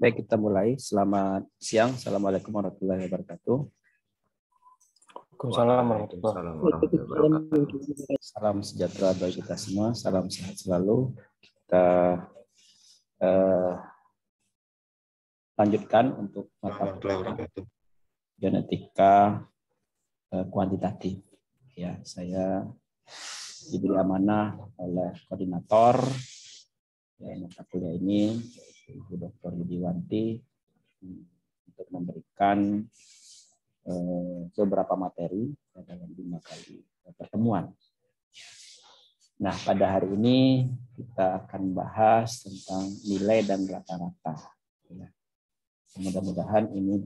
Baik, kita mulai. Selamat siang. Assalamualaikum warahmatullahi wabarakatuh. Waalaikumsalam warahmatullahi wabarakatuh. Salam sejahtera bagi kita semua. Salam sehat selalu. Kita lanjutkan untuk mata kuliah genetika kuantitatif. Ya, saya diberi amanah oleh koordinator mata kuliah ini, Ibu Dr. Yudiwanti, untuk memberikan beberapa materi dalam 5 kali pertemuan. Nah, pada hari ini kita akan bahas tentang nilai dan rata-rata. Mudah-mudahan ini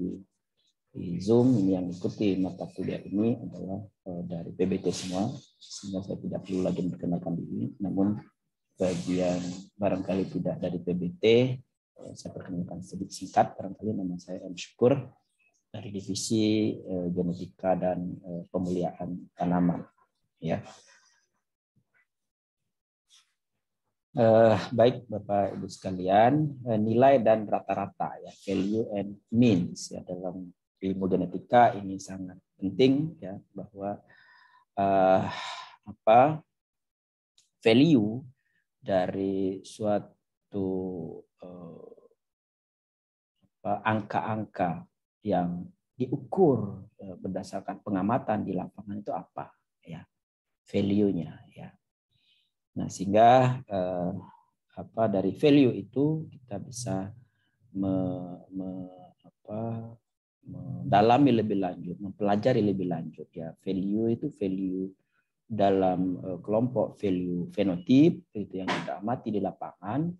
di Zoom ini yang ikuti mata kuliah ini adalah dari PBT semua, sehingga saya tidak perlu lagi memperkenalkan diri. Namun bagi yang barangkali tidak dari PBT, saya perkenalkan sedikit singkat. Barangkali nama saya M. Syukur dari divisi genetika dan pemuliaan tanaman. Ya. Baik Bapak Ibu sekalian, nilai dan rata-rata, ya, value and means, ya, dalam ilmu genetika ini sangat penting, ya, bahwa value dari suatu angka-angka yang diukur berdasarkan pengamatan di lapangan itu apa, ya, value-nya, ya. Nah, sehingga dari value itu kita bisa mendalami lebih lanjut, mempelajari lebih lanjut, ya. Value itu value dalam kelompok value fenotip, itu yang kita amati di lapangan,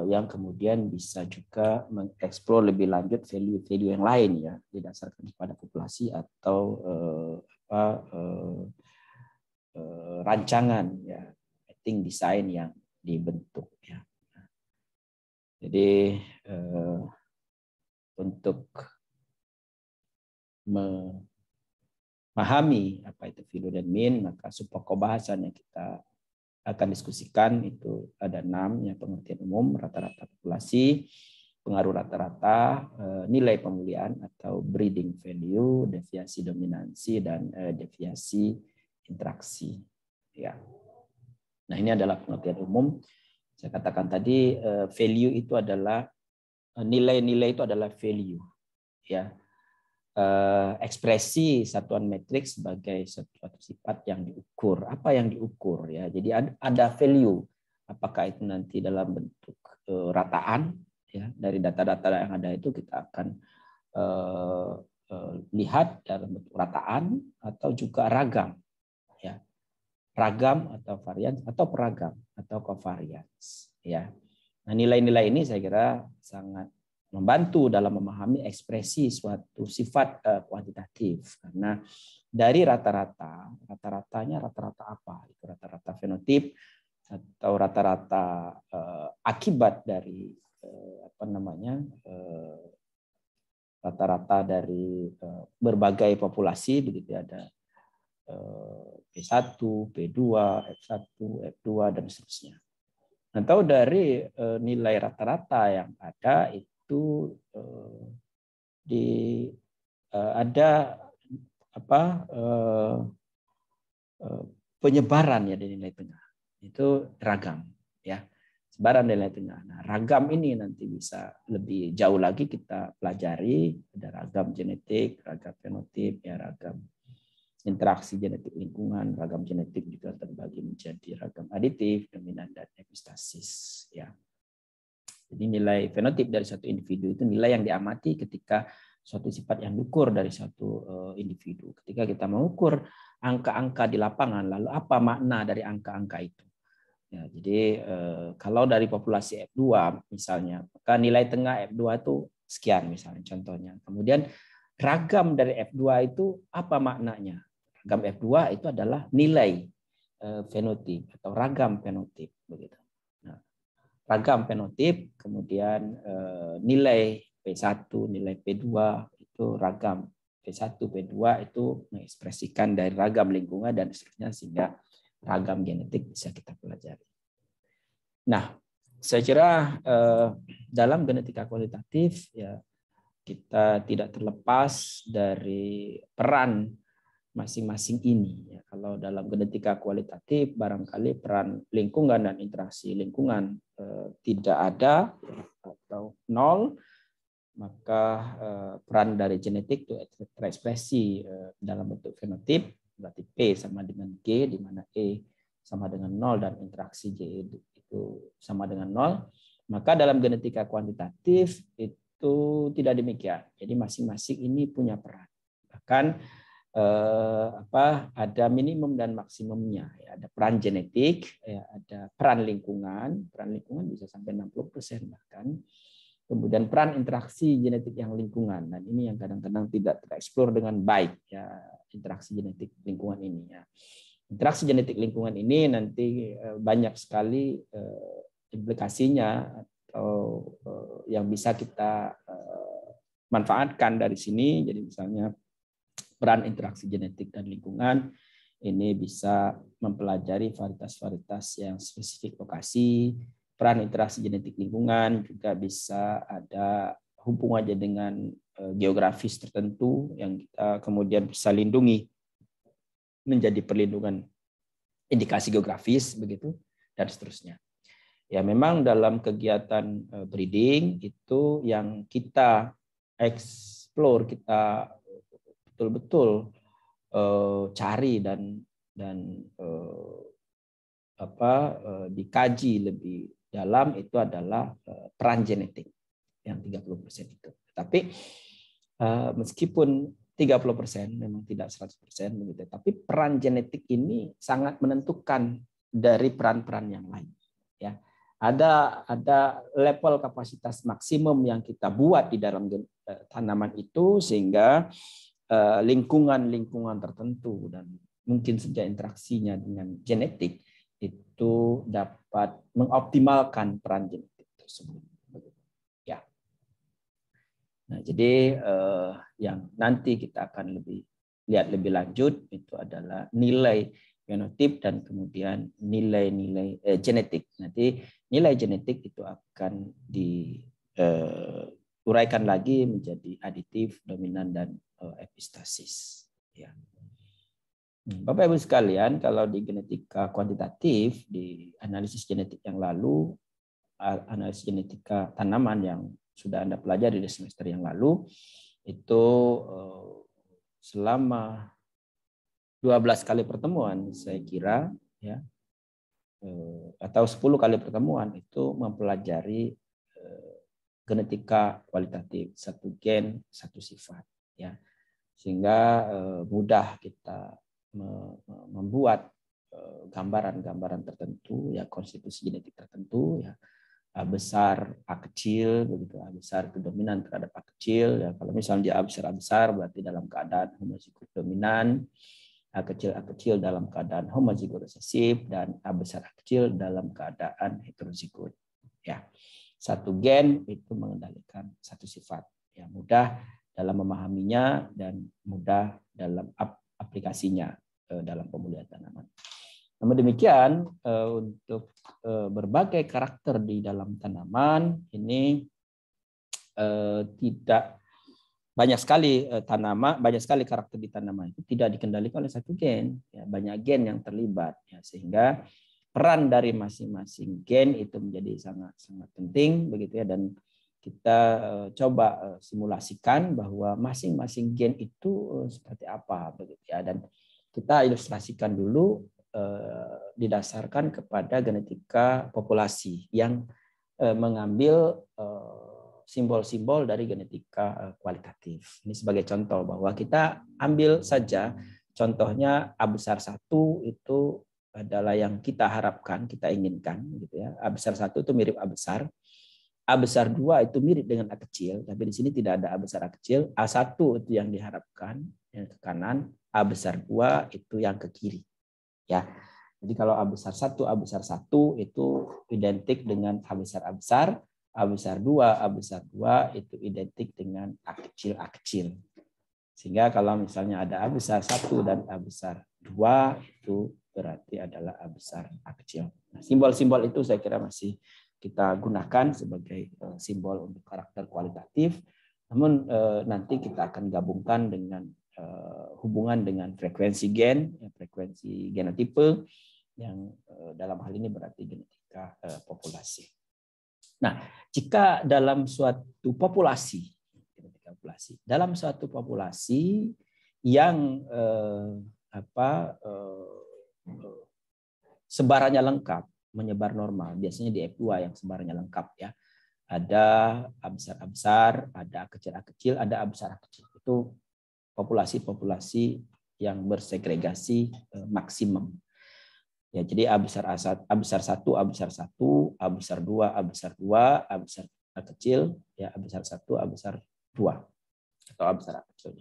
yang kemudian bisa juga mengeksplor lebih lanjut value-value yang lain, ya, didasarkan pada populasi atau rancangan, ya, mapping desain yang dibentuk, ya. Jadi untuk memahami apa itu value dan mean, maka subpokok bahasan yang kita akan diskusikan itu ada 6, ya: pengertian umum, rata-rata populasi, pengaruh rata-rata, nilai pemulihan atau breeding value, deviasi dominansi, dan deviasi interaksi, ya. Nah, ini adalah pengertian umum. Saya katakan tadi, value itu adalah nilai-nilai itu adalah value, ya. Ekspresi satuan metrik sebagai suatu sifat yang diukur. Apa yang diukur, ya? Jadi ada value. Apakah itu nanti dalam bentuk rataan, ya, dari data-data yang ada itu kita akan lihat dalam bentuk rataan atau juga ragam, ya. Ragam atau varian atau peragam atau covariance, ya. Nah, nilai-nilai ini saya kira sangat membantu dalam memahami ekspresi suatu sifat kuantitatif, karena dari rata-ratanya rata-rata apa? Itu rata-rata fenotip atau rata-rata akibat dari rata-rata dari berbagai populasi, begitu, ada P1, P2, F1, F2, dan seterusnya. Atau dari nilai rata-rata yang ada itu ada penyebaran, ya, di nilai tengah. Itu ragam, ya. Sebaran nilai tengah. Nah, ragam ini nanti bisa lebih jauh lagi kita pelajari. Ada ragam genetik, ragam fenotip, ya, ragam interaksi genetik lingkungan, ragam genetik juga terbagi menjadi ragam aditif, dominan, dan epistasis, ya. Jadi nilai fenotip dari satu individu itu nilai yang diamati ketika suatu sifat yang diukur dari suatu individu. Ketika kita mengukur angka-angka di lapangan, lalu apa makna dari angka-angka itu? Ya, jadi kalau dari populasi F2 misalnya, maka nilai tengah F2 itu sekian misalnya contohnya. Kemudian ragam dari F2 itu apa maknanya? Ragam F2 itu adalah nilai fenotip atau ragam fenotip, begitu. Nah, ragam fenotip, kemudian nilai P1, nilai P2 itu ragam P1, P2 itu mengekspresikan dari ragam lingkungan dan seterusnya, sehingga ragam genetik bisa kita pelajari. Nah, saya kira dalam genetika kualitatif ya kita tidak terlepas dari peran masing-masing ini. Ya, kalau dalam genetika kualitatif barangkali peran lingkungan dan interaksi lingkungan tidak ada atau nol, maka peran dari genetik itu terekspresi dalam bentuk fenotip, berarti P sama dengan G, di mana E sama dengan 0 dan interaksi J itu sama dengan 0. Maka dalam genetika kuantitatif itu tidak demikian. Jadi masing-masing ini punya peran. Bahkan ada minimum dan maksimumnya. Ya, ada peran genetik, ya, ada peran lingkungan. Peran lingkungan bisa sampai 60% bahkan. Kemudian peran interaksi genetik yang lingkungan. Dan ini yang kadang-kadang tidak tereksplor dengan baik, ya, interaksi genetik lingkungan ini. Ya. Interaksi genetik lingkungan ini nanti banyak sekali implikasinya atau yang bisa kita manfaatkan dari sini. Jadi misalnya peran interaksi genetik dan lingkungan ini bisa mempelajari varietas-varietas yang spesifik lokasi. Peran interaksi genetik lingkungan juga bisa ada hubungannya dengan geografis tertentu yang kita kemudian bisa lindungi menjadi perlindungan indikasi geografis begitu dan seterusnya. Ya memang dalam kegiatan breeding itu yang kita explore, kita betul-betul cari dan dikaji lebih dalam itu adalah peran genetik yang 30% itu. Tapi meskipun 30% memang tidak 100% begitu, tapi peran genetik ini sangat menentukan dari peran-peran yang lain. Ya, ada level kapasitas maksimum yang kita buat di dalam tanaman itu sehingga lingkungan tertentu dan mungkin saja interaksinya dengan genetik itu dapat mengoptimalkan peran genetik tersebut. Ya. Nah, jadi yang nanti kita akan lihat lebih lanjut itu adalah nilai fenotip dan kemudian nilai-nilai genetik. Nanti nilai genetik itu akan diuraikan lagi menjadi aditif, dominan, dan epistasis. Ya. Bapak Ibu sekalian, kalau di genetika kuantitatif, di analisis genetik yang lalu, analisis genetika tanaman yang sudah Anda pelajari di semester yang lalu, itu selama 12 kali pertemuan saya kira, ya, atau 10 kali pertemuan itu mempelajari genetika kualitatif, satu gen, satu sifat, ya, sehingga mudah kita membuat gambaran-gambaran tertentu, ya, konstitusi genetik tertentu, ya, A besar, A kecil, begitu. A besar itu dominan terhadap A kecil. Ya, kalau misalnya dia A besar berarti dalam keadaan homozigot dominan. A kecil dalam keadaan homozigot resesif dan A besar A kecil dalam keadaan heterozigot. Ya, satu gen itu mengendalikan satu sifat. Ya, mudah dalam memahaminya dan mudah dalam aplikasinya dalam pemulihan tanaman. Namun demikian, untuk berbagai karakter di dalam tanaman ini tidak banyak sekali banyak sekali karakter di tanaman itu tidak dikendalikan oleh satu gen, ya, banyak gen yang terlibat, ya, sehingga peran dari masing-masing gen itu menjadi sangat penting begitu, ya, dan kita coba simulasikan bahwa masing-masing gen itu seperti apa begitu, ya, dan kita ilustrasikan dulu didasarkan kepada genetika populasi yang mengambil simbol-simbol dari genetika kualitatif. Ini sebagai contoh bahwa kita ambil saja contohnya A besar 1 itu adalah yang kita harapkan, kita inginkan gitu, ya. A besar 1 itu mirip A besar. A besar 2 itu mirip dengan A kecil, tapi di sini tidak ada A besar A kecil. A1 itu yang diharapkan, yang ke kanan. A besar 2 itu yang ke kiri. Ya, jadi kalau A besar 1 itu identik dengan A besar, A besar 2 itu identik dengan A kecil. Sehingga kalau misalnya ada A besar 1 dan A besar 2 itu berarti adalah A besar A kecil. Nah, simbol-simbol itu saya kira masih kita gunakan sebagai simbol untuk karakter kualitatif. Namun nanti kita akan gabungkan dengan hubungan dengan frekuensi gen, frekuensi genotipe, yang dalam hal ini berarti genetika populasi. Nah, jika dalam suatu populasi, dalam suatu populasi yang sebarannya lengkap, menyebar normal, biasanya di F2 yang sebarannya lengkap ya. Ada A besar, ada A kecil, ada A besar kecil. Itu populasi-populasi yang bersegregasi maksimum. Ya, jadi A besar 1, A besar 1, A besar 2, A besar 2, A besar A kecil, ya A besar 1, A besar 2 atau A besar A kecil.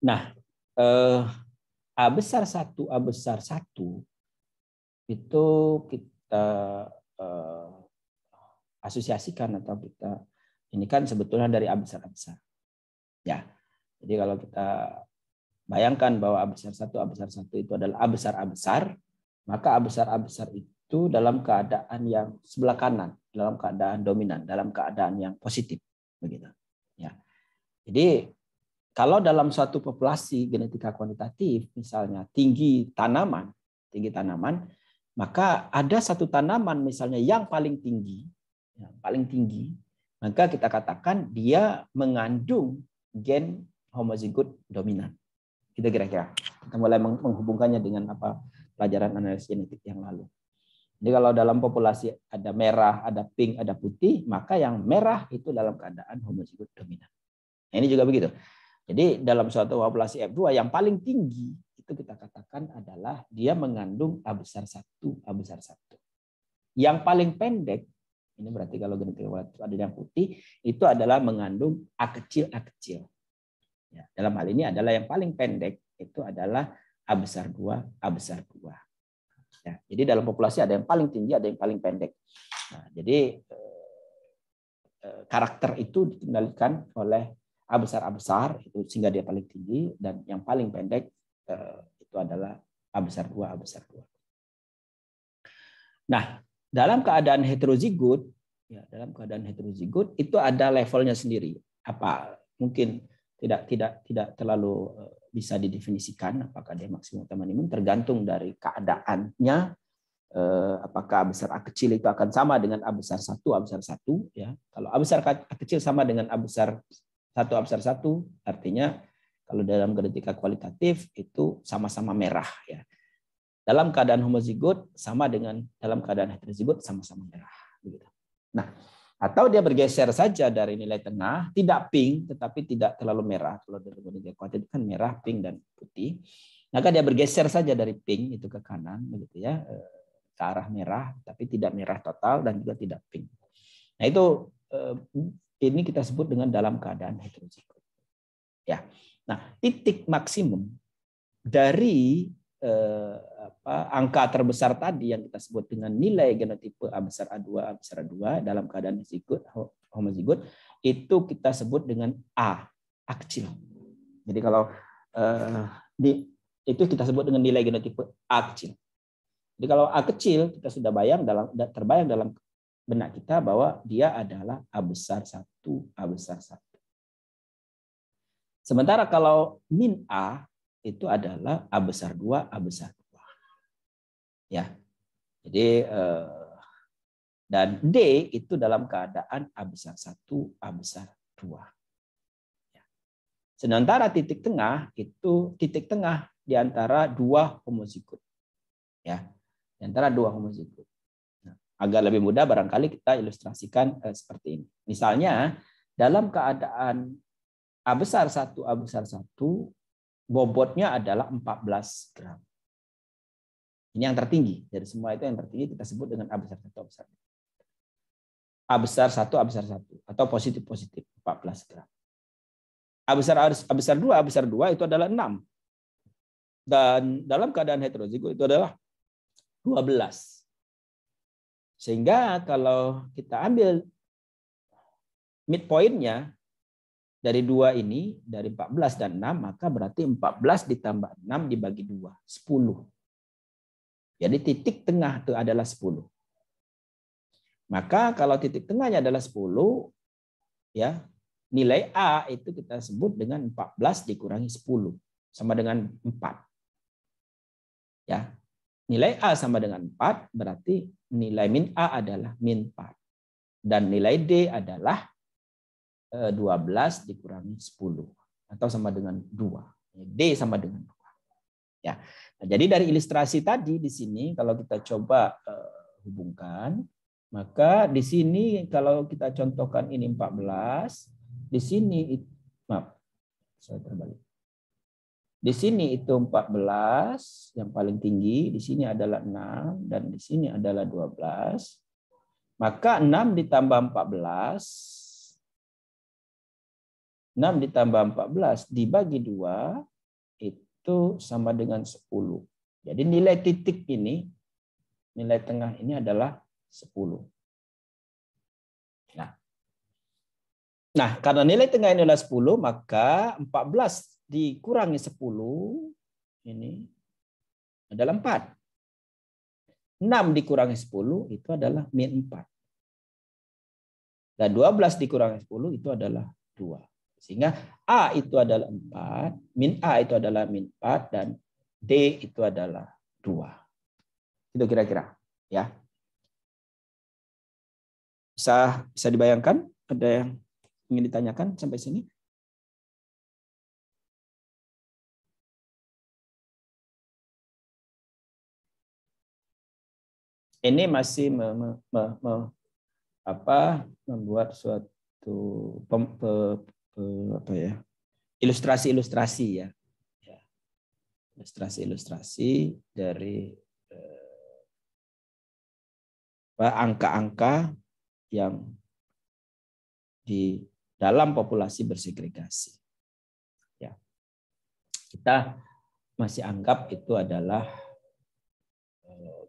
Nah, A besar 1, A besar 1 itu kita asosiasikan atau kita ini kan sebetulnya dari A besar A besar. Ya. Jadi kalau kita bayangkan bahwa A besar 1, A besar 1 itu adalah A besar, maka A besar itu dalam keadaan yang sebelah kanan, dalam keadaan dominan, dalam keadaan yang positif, begitu. Ya. Jadi kalau dalam suatu populasi genetika kuantitatif, misalnya tinggi tanaman, maka ada satu tanaman misalnya yang paling tinggi, maka kita katakan dia mengandung gen homozigot dominan. Kita kira-kira kita mulai menghubungkannya dengan pelajaran analisis genetik yang lalu. Jadi kalau dalam populasi ada merah, ada pink, ada putih, maka yang merah itu dalam keadaan homozigot dominan. Nah, ini juga begitu. Jadi dalam suatu populasi F2 yang paling tinggi itu kita katakan adalah dia mengandung A besar 1, A besar 1. Yang paling pendek, ini berarti kalau genetika ada yang putih, itu adalah mengandung A kecil. Ya, dalam hal ini adalah yang paling pendek itu adalah A besar 2, A besar 2. Ya, jadi dalam populasi ada yang paling tinggi, ada yang paling pendek. Nah, jadi karakter itu dikendalikan oleh A besar itu sehingga dia paling tinggi, dan yang paling pendek itu adalah A besar 2, A besar 2. Nah, dalam keadaan heterozigot, itu ada levelnya sendiri. Mungkin tidak terlalu bisa didefinisikan apakah dia maksimum atau minimum, tergantung dari keadaannya. Apakah A besar A kecil itu akan sama dengan A besar 1, A besar 1 ya. Kalau A besar A kecil sama dengan A besar 1, A besar 1, artinya kalau dalam genetika kualitatif itu sama-sama merah ya. Dalam keadaan homozigot sama dengan dalam keadaan heterozigot sama-sama merah begitu. Nah, atau dia bergeser saja dari nilai tengah, tidak pink tetapi tidak terlalu merah. Kalau dalam genetika kualitatif kan merah, pink dan putih. Maka dia bergeser saja dari pink itu ke kanan begitu ya, ke arah merah tapi tidak merah total dan juga tidak pink. Nah, itu ini kita sebut dengan dalam keadaan heterozigot. Ya. Nah, titik maksimum dari angka terbesar tadi yang kita sebut dengan nilai genotipe A besar A2, A besar A2 dalam keadaan homozigot itu kita sebut dengan A kecil. Jadi kalau itu kita sebut dengan nilai genotipe A kecil. Jadi kalau A kecil kita sudah terbayang dalam benak kita bahwa dia adalah A besar 1, A besar 1. Sementara kalau min A itu adalah A besar 2, A besar 2. Ya. Jadi dan D itu dalam keadaan A besar 1, A besar 2. Ya. Sementara titik tengah itu titik tengah di antara dua homozigot. Ya. Di antara dua homozigot. Nah, agar lebih mudah barangkali kita ilustrasikan seperti ini. Misalnya dalam keadaan A besar 1, A besar 1 bobotnya adalah 14 gram. Ini yang tertinggi. Dari semua itu yang tertinggi kita sebut dengan A besar 1, A besar 2. A besar 1, A besar 1. Atau positif-positif, 14 gram. A besar 2, A besar 2 itu adalah 6. Dan dalam keadaan heterozigot itu adalah 12. Sehingga kalau kita ambil midpoint-nya, dari 2 ini, dari 14 dan 6, maka berarti 14 ditambah 6 dibagi 2, 10. Jadi titik tengah itu adalah 10. Maka kalau titik tengahnya adalah 10, ya, nilai A itu kita sebut dengan 14 dikurangi 10 sama dengan 4. Ya. Nilai A sama dengan 4, berarti nilai min A adalah min 4. Dan nilai D adalah 12 dikurangi 10 atau sama dengan 2. D sama dengan 2. Ya. Nah, jadi dari ilustrasi tadi di sini kalau kita coba hubungkan, maka di sini kalau kita contohkan ini 14, di sini maaf, saya terbalik. Di sini itu 14 yang paling tinggi, di sini adalah 6 dan di sini adalah 12. Maka 6 ditambah 14, 6 ditambah 14 dibagi 2 itu sama dengan 10. Jadi nilai titik ini, nilai tengah ini adalah 10. Nah, karena nilai tengah ini adalah 10, maka 14 dikurangi 10 ini adalah 4. 6 dikurangi 10 itu adalah min 4. Dan 12 dikurangi 10 itu adalah 2. Sehingga A itu adalah 4, min A itu adalah min 4, dan D itu adalah 2. Itu kira-kira. Ya. Bisa dibayangkan? Ada yang ingin ditanyakan sampai sini? Ini masih membuat suatu ilustrasi-ilustrasi ya. Ilustrasi-ilustrasi dari angka-angka yang di dalam populasi bersegregasi. Ya. Kita masih anggap itu adalah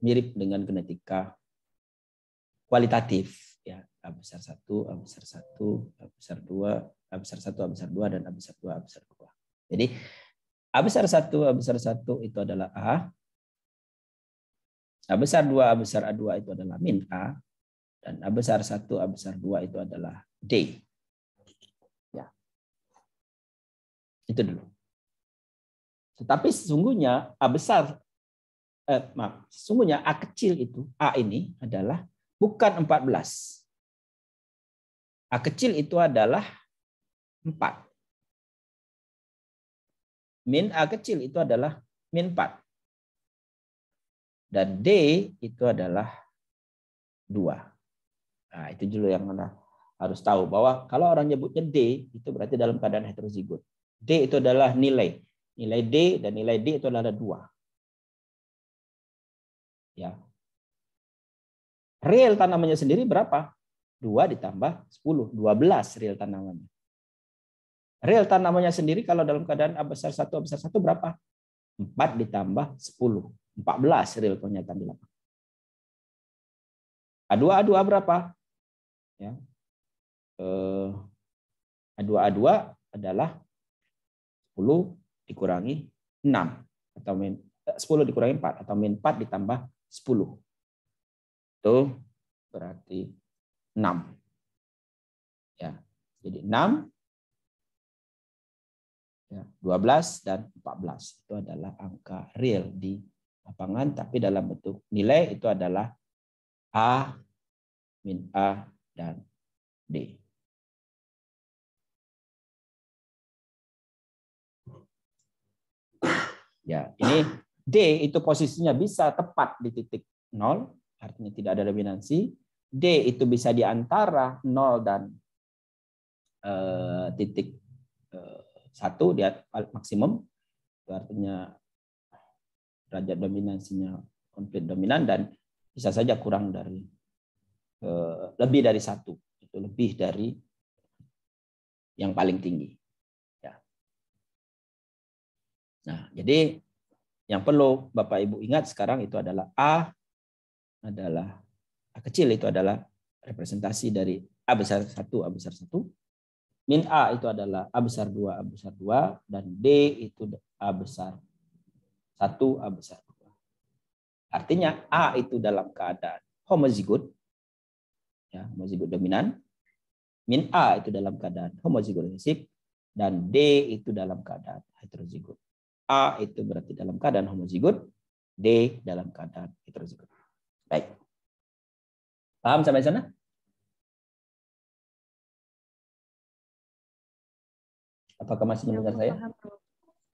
mirip dengan genetika kualitatif, ya, A besar 1, A besar 1, A besar 2, A besar 1, A besar 2, dan A besar 2, A besar 2. Jadi A besar 1, A besar 1 itu adalah A. A besar 2, A besar A2 itu adalah min A. Dan A besar 1, A besar 2 itu adalah D. Ya. Itu dulu. Tetapi sesungguhnya A besar sesungguhnya A kecil itu, A ini adalah bukan 14. A kecil itu adalah 4. Min A kecil itu adalah min 4. Dan D itu adalah 2. Nah, itu dulu yang Anda harus tahu, bahwa kalau orang nyebutnya D, itu berarti dalam keadaan heterozigot. D itu adalah nilai. Nilai D dan nilai D itu adalah 2. Ya. Real tanamannya sendiri berapa? 2 ditambah 10, 12 real tanamannya. Real tanamannya sendiri kalau dalam keadaan A besar 1, A besar 1 berapa? 4 ditambah 10, 14 real pernyataan di lapangan. A2 berapa? Ya. A2 adalah 10 dikurangi 6 atau 10 dikurangi 4 atau min 4 ditambah 10. Itu berarti 6. Ya. Jadi 6, ya, 12 dan 14 itu adalah angka real di lapangan, tapi dalam bentuk nilai itu adalah A, min A, dan D. Ya, ini D itu posisinya bisa tepat di titik 0, artinya tidak ada dominansi. D itu bisa di antara 0 dan titik 1 di maksimum, itu artinya derajat dominansinya komplit dominan, dan bisa saja kurang dari lebih dari 1, itu lebih dari yang paling tinggi. Ya. Nah, jadi yang perlu Bapak Ibu ingat sekarang itu adalah A kecil itu adalah representasi dari A besar 1, A besar 1. Min A itu adalah A besar 2, A besar 2. Dan D itu A besar 1, A besar 2. Artinya A itu dalam keadaan homozigot. ya, homozigot dominan. Min A itu dalam keadaan homozigot resesif, dan D itu dalam keadaan heterozigot. A itu berarti dalam keadaan homozigot, D dalam keadaan heterozigot. Baik. Paham sampai sana? Apakah masih mendengar saya?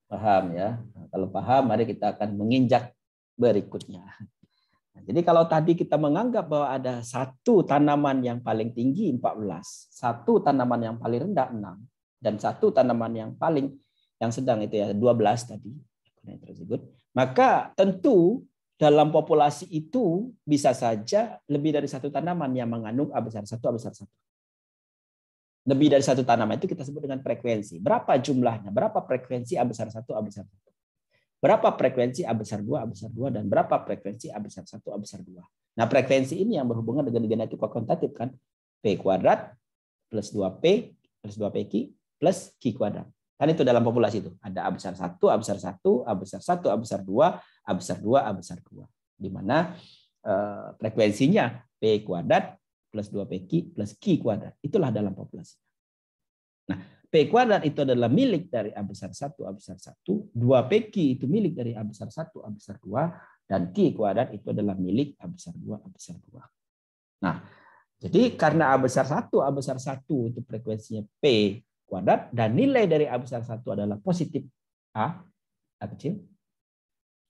Paham ya. Nah, kalau paham, mari kita akan menginjak berikutnya. Nah, jadi kalau tadi kita menganggap bahwa ada satu tanaman yang paling tinggi 14, satu tanaman yang paling rendah 6, dan satu tanaman yang sedang itu ya 12 tadi, maka tentu dalam populasi itu bisa saja lebih dari satu tanaman yang mengandung A besar 1, A besar 1. Lebih dari satu tanaman itu kita sebut dengan frekuensi. Berapa jumlahnya? Berapa frekuensi A besar 1, A besar 1? Berapa frekuensi A besar 2, A besar 2, dan berapa frekuensi A besar 1, A besar 2? Nah, frekuensi ini yang berhubungan dengan genetik kuantitatif kan? P kuadrat plus 2P plus 2PQ plus Q kuadrat. Kan itu dalam populasi itu. Ada A besar 1, A besar 1, A besar 1, A besar 2, A besar 2, A besar 2. Di mana frekuensinya P kuadrat plus 2PQ plus Q kuadrat. Itulah dalam populasi. Nah, P kuadrat itu adalah milik dari A besar 1, A besar 1. 2PQ itu milik dari A besar 1, A besar 2. Dan Q kuadrat itu adalah milik A besar 2, A besar 2. Nah, jadi karena A besar 1, A besar 1 itu frekuensinya P kuadrat. Dan nilai dari A besar 1 adalah positif A kecil.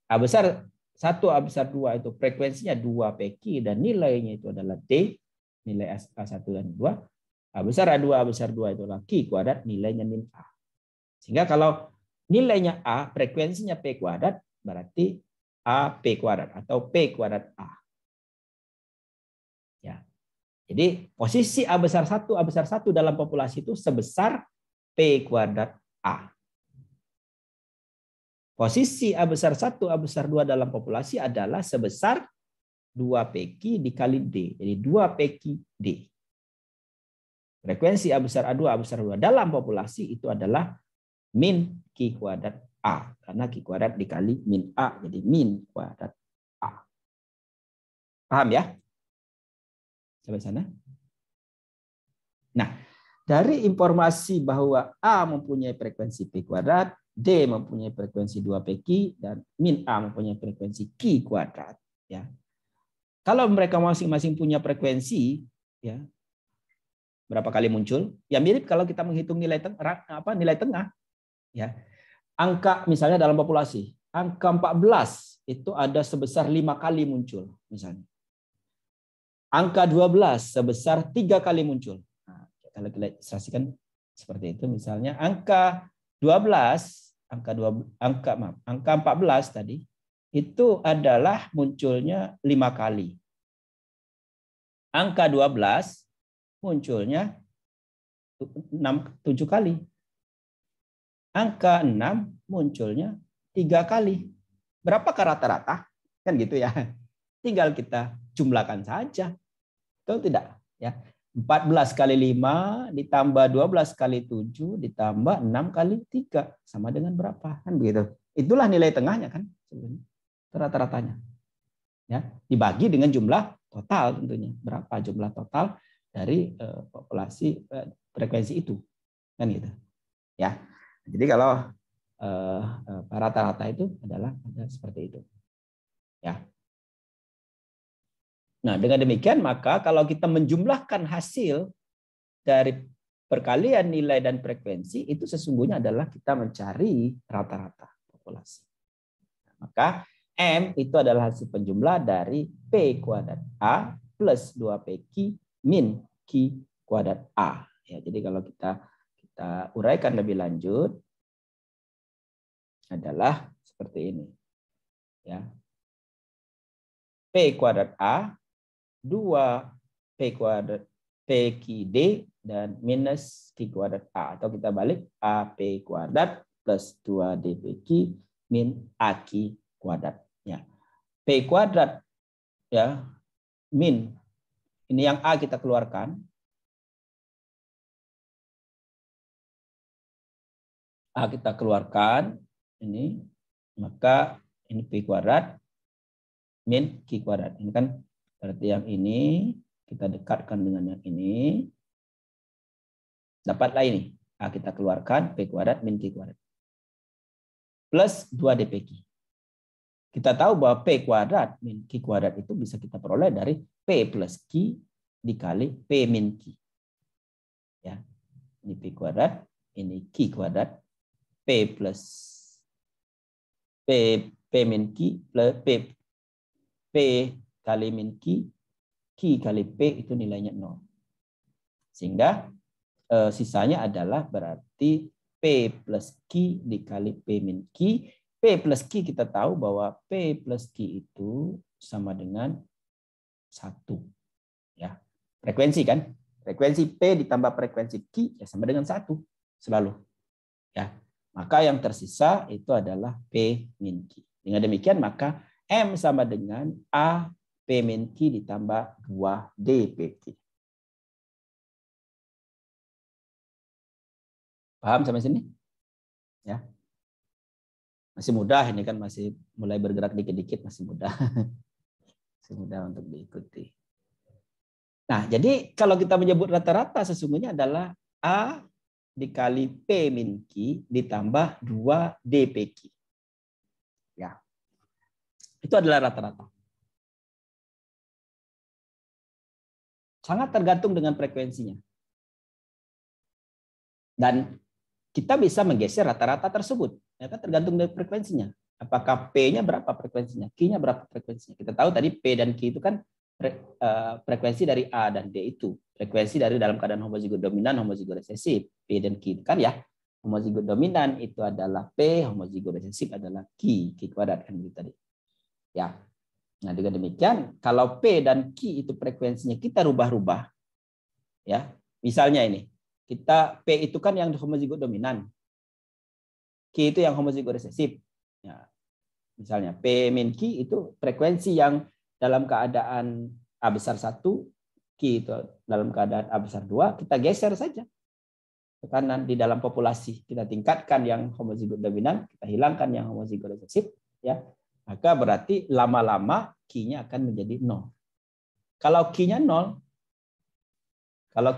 A besar 1, A besar 2 itu frekuensinya 2PQ. Dan nilainya itu adalah D. Nilai A1 dan 2. A besar A2, A besar 2 itu adalah Q kuadrat, nilainya min A. Sehingga kalau nilainya A, frekuensinya P kuadrat, berarti AP kuadrat atau P kuadrat A. Ya. Jadi posisi A besar 1, A besar 1 dalam populasi itu sebesar P kuadrat A. Posisi A besar 1, A besar 2 dalam populasi adalah sebesar 2PQ dikali D. Jadi 2PQ D. Frekuensi A besar A2, A besar 2 dalam populasi itu adalah min Q kuadrat A. Karena Q kuadrat dikali min A. Jadi min kuadrat A. Paham ya? Sampai sana? Nah, dari informasi bahwa A mempunyai frekuensi P kuadrat, D mempunyai frekuensi 2PQ, dan min A mempunyai frekuensi Q kuadrat. Ya. Kalau mereka masing-masing punya frekuensi, ya, berapa kali muncul? Ya mirip kalau kita menghitung nilai tengah. Ya. Angka misalnya dalam populasi, angka 14 itu ada sebesar 5 kali muncul misalnya. Angka 12 sebesar 3 kali muncul. Nah, kalau kita ilustrasikan seperti itu misalnya angka 12, angka 14 tadi itu adalah munculnya 5 kali. Angka 12 munculnya 7 kali. Angka 6 munculnya 3 kali. Berapakah rata-rata? Kan gitu ya. Tinggal kita jumlahkan saja. Betul tidak? Ya. 14 kali 5 ditambah 12 kali 7 ditambah 6 kali 3 sama dengan berapa? Kan begitu. Itulah nilai tengahnya kan sebenarnya. Rata-ratanya. Ya, dibagi dengan jumlah total tentunya. Berapa jumlah total dari populasi frekuensi itu. Kan gitu. Ya. Jadi kalau rata-rata itu adalah seperti itu. Ya. Nah, dengan demikian maka kalau kita menjumlahkan hasil dari perkalian nilai dan frekuensi itu sesungguhnya adalah kita mencari rata-rata populasi. Maka M itu adalah hasil penjumlah dari P kuadrat A plus 2PQ min Q kuadrat A. Ya, jadi kalau kita uraikan lebih lanjut adalah seperti ini. Ya. P kuadrat A 2P kuadrat PQD dan minus Q kuadrat A. Atau kita balik AP kuadrat plus 2DPQ min AQ kuadrat. Ya. P kuadrat ya min. Ini yang A kita keluarkan. A kita keluarkan. Ini. Maka ini P kuadrat min Q kuadrat. Ini kan berarti yang ini Kita dekatkan dengan yang ini. Dapatlah ini. A kita keluarkan, P kuadrat min Q kuadrat. Plus 2 dPq. Kita tahu bahwa P kuadrat min Q kuadrat itu bisa kita peroleh dari P plus Q dikali P min Q. Ya. Ini P kuadrat, ini Q kuadrat, P plus P min Q plus P kali min Q, Q kali P itu nilainya 0. Sehingga sisanya adalah berarti P plus Q dikali P min Q. P plus Q kita tahu bahwa P plus Q itu sama dengan 1. Ya. Frekuensi kan? Frekuensi P ditambah frekuensi Q ya sama dengan 1 selalu. Ya. Maka yang tersisa itu adalah P min Q. Dengan demikian maka M sama dengan A P min Q ditambah 2 dPq. Paham sampai sini? Ya. Masih mudah ini kan, masih mulai bergerak dikit-dikit, masih mudah. Masih mudah untuk diikuti. Nah, jadi kalau kita menyebut rata-rata sesungguhnya adalah A dikali P min Q ditambah 2 dPq. Ya. Itu adalah rata-rata. Sangat tergantung dengan frekuensinya. Dan kita bisa menggeser rata-rata tersebut. Ya kan, tergantung dari frekuensinya. Apakah P-nya berapa frekuensinya, Q-nya berapa frekuensinya. Kita tahu tadi P dan Q itu kan frekuensi dari A dan D itu. Frekuensi dari dalam keadaan homozigot dominan, homozigot resesif. P dan Q kan ya. Homozigot dominan itu adalah P, homozigot resesif adalah Q kuadrat kan gitu tadi. Ya. Nah, dengan demikian kalau P dan Q itu frekuensinya kita rubah-rubah, ya. Misalnya ini. Kita P itu kan yang homozigot dominan. Q itu yang homozigot resesif. Ya. Misalnya P min Q itu frekuensi yang dalam keadaan A besar 1, Q itu dalam keadaan A besar 2, kita geser saja tekanan di dalam populasi. Kita tingkatkan yang homozigot dominan, kita hilangkan yang homozigot resesif, ya. Maka berarti lama-lama Q-nya akan menjadi 0. Kalau Q-nya 0, kalau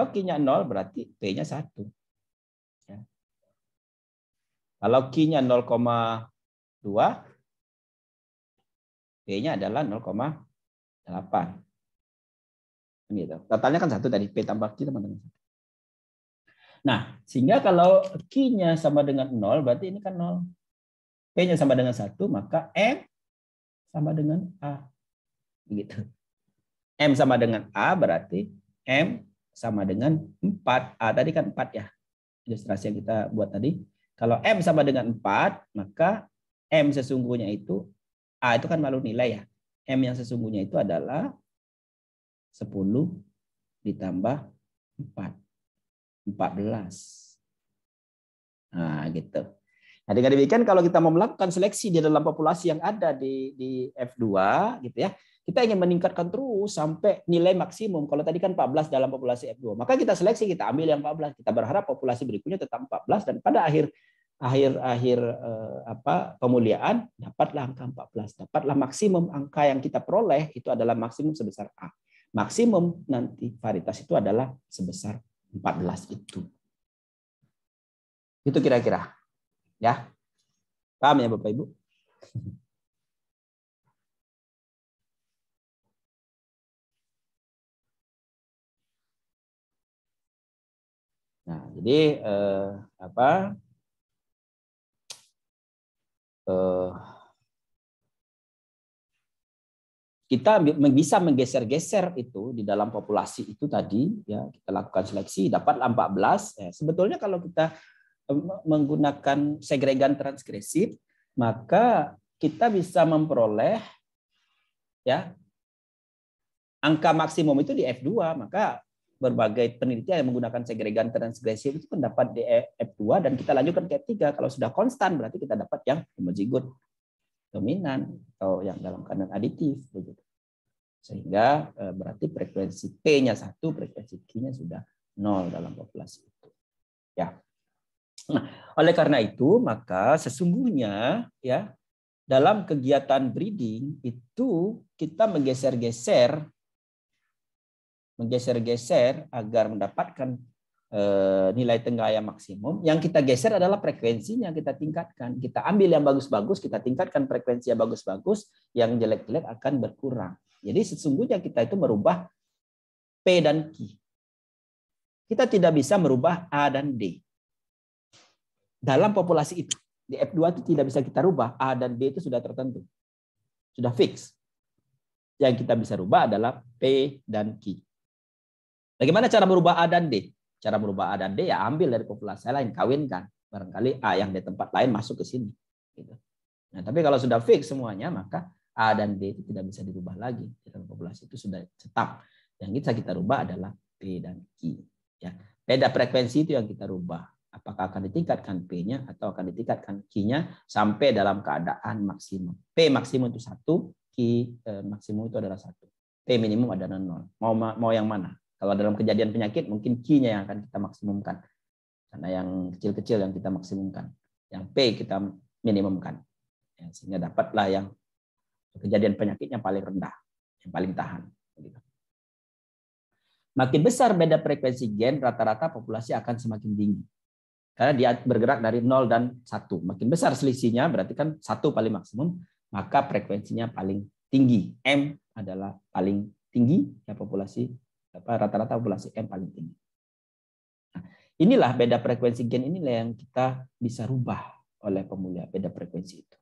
Q-nya 0 berarti P-nya 1. Ya. Kalau Q-nya 0,2, P-nya adalah 0,8. Gitu. Totalnya kan 1 tadi, P tambah Q sama dengan 1. Nah, sehingga kalau Q-nya sama dengan 0, berarti ini kan 0. P-nya sama dengan 1, maka M sama dengan A. Begitu. M sama dengan A berarti M sama dengan 4. A tadi kan 4 ya. Ilustrasi yang kita buat tadi. Kalau M sama dengan 4, maka M sesungguhnya itu, A itu kan malu nilai ya. M yang sesungguhnya itu adalah 10 ditambah 4. 14. Nah, gitu. Nah, dengan demikian kalau kita mau melakukan seleksi di dalam populasi yang ada di F2 gitu ya, kita ingin meningkatkan terus sampai nilai maksimum. Kalau tadi kan 14 dalam populasi F2, maka kita seleksi, kita ambil yang 14. Kita berharap populasi berikutnya tetap 14 dan pada akhir pemuliaan dapatlah angka 14. Dapatlah maksimum angka yang kita peroleh itu adalah maksimum sebesar A. Maksimum nanti varietas itu adalah sebesar 14 itu. Itu kira-kira. Ya. Paham ya Bapak Ibu? Nah, jadi kita bisa menggeser-geser itu di dalam populasi itu tadi ya, kita lakukan seleksi dapat 14. Ya, sebetulnya kalau kita menggunakan segregan transgresif maka kita bisa memperoleh ya angka maksimum itu di F2. Maka berbagai penelitian yang menggunakan segregan transgresif itu pendapat di F2 dan kita lanjutkan ke F3. Kalau sudah konstan berarti kita dapat yang homozigot dominan atau yang dalam keadaan aditif begitu. Sehingga berarti frekuensi P-nya 1, frekuensi Q-nya sudah 0 dalam populasi itu. Ya. Nah, oleh karena itu maka sesungguhnya ya dalam kegiatan breeding itu kita menggeser-geser agar mendapatkan nilai tengah yang maksimum. Yang kita geser adalah frekuensinya, kita tingkatkan. Kita ambil yang bagus-bagus, kita tingkatkan frekuensi yang bagus-bagus, yang jelek-jelek akan berkurang. Jadi sesungguhnya kita itu merubah P dan Q. Kita tidak bisa merubah A dan D. Dalam populasi itu, di F2 itu tidak bisa kita rubah. A dan D itu sudah tertentu. Sudah fix. Yang kita bisa rubah adalah P dan Q. Bagaimana cara merubah A dan D? Cara merubah A dan D ya ambil dari populasi lain, kawinkan. Barangkali A yang di tempat lain masuk ke sini. Gitu. Nah, tapi kalau sudah fix semuanya, maka A dan D itu tidak bisa dirubah lagi. Dalam populasi itu sudah tetap. Yang bisa kita rubah adalah P dan Q. Ya. Beda frekuensi itu yang kita rubah. Apakah akan ditingkatkan P-nya atau akan ditingkatkan Q-nya sampai dalam keadaan maksimum. P maksimum itu 1, Q maksimum itu adalah 1. P minimum adalah 0. Mau yang mana? Kalau dalam kejadian penyakit, mungkin Q-nya yang akan kita maksimumkan. Karena yang kecil-kecil yang kita maksimumkan. Yang P kita minimumkan. Ya, sehingga dapatlah yang kejadian penyakitnya paling rendah. Yang paling tahan. Makin besar beda frekuensi gen, rata-rata populasi akan semakin tinggi. Karena dia bergerak dari 0 dan 1. Makin besar selisihnya, berarti kan 1 paling maksimum, maka frekuensinya paling tinggi. M adalah paling tinggi, ya populasi rata-rata populasi M paling tinggi. Nah, inilah beda frekuensi gen inilah yang kita bisa rubah oleh pemulia beda frekuensi itu.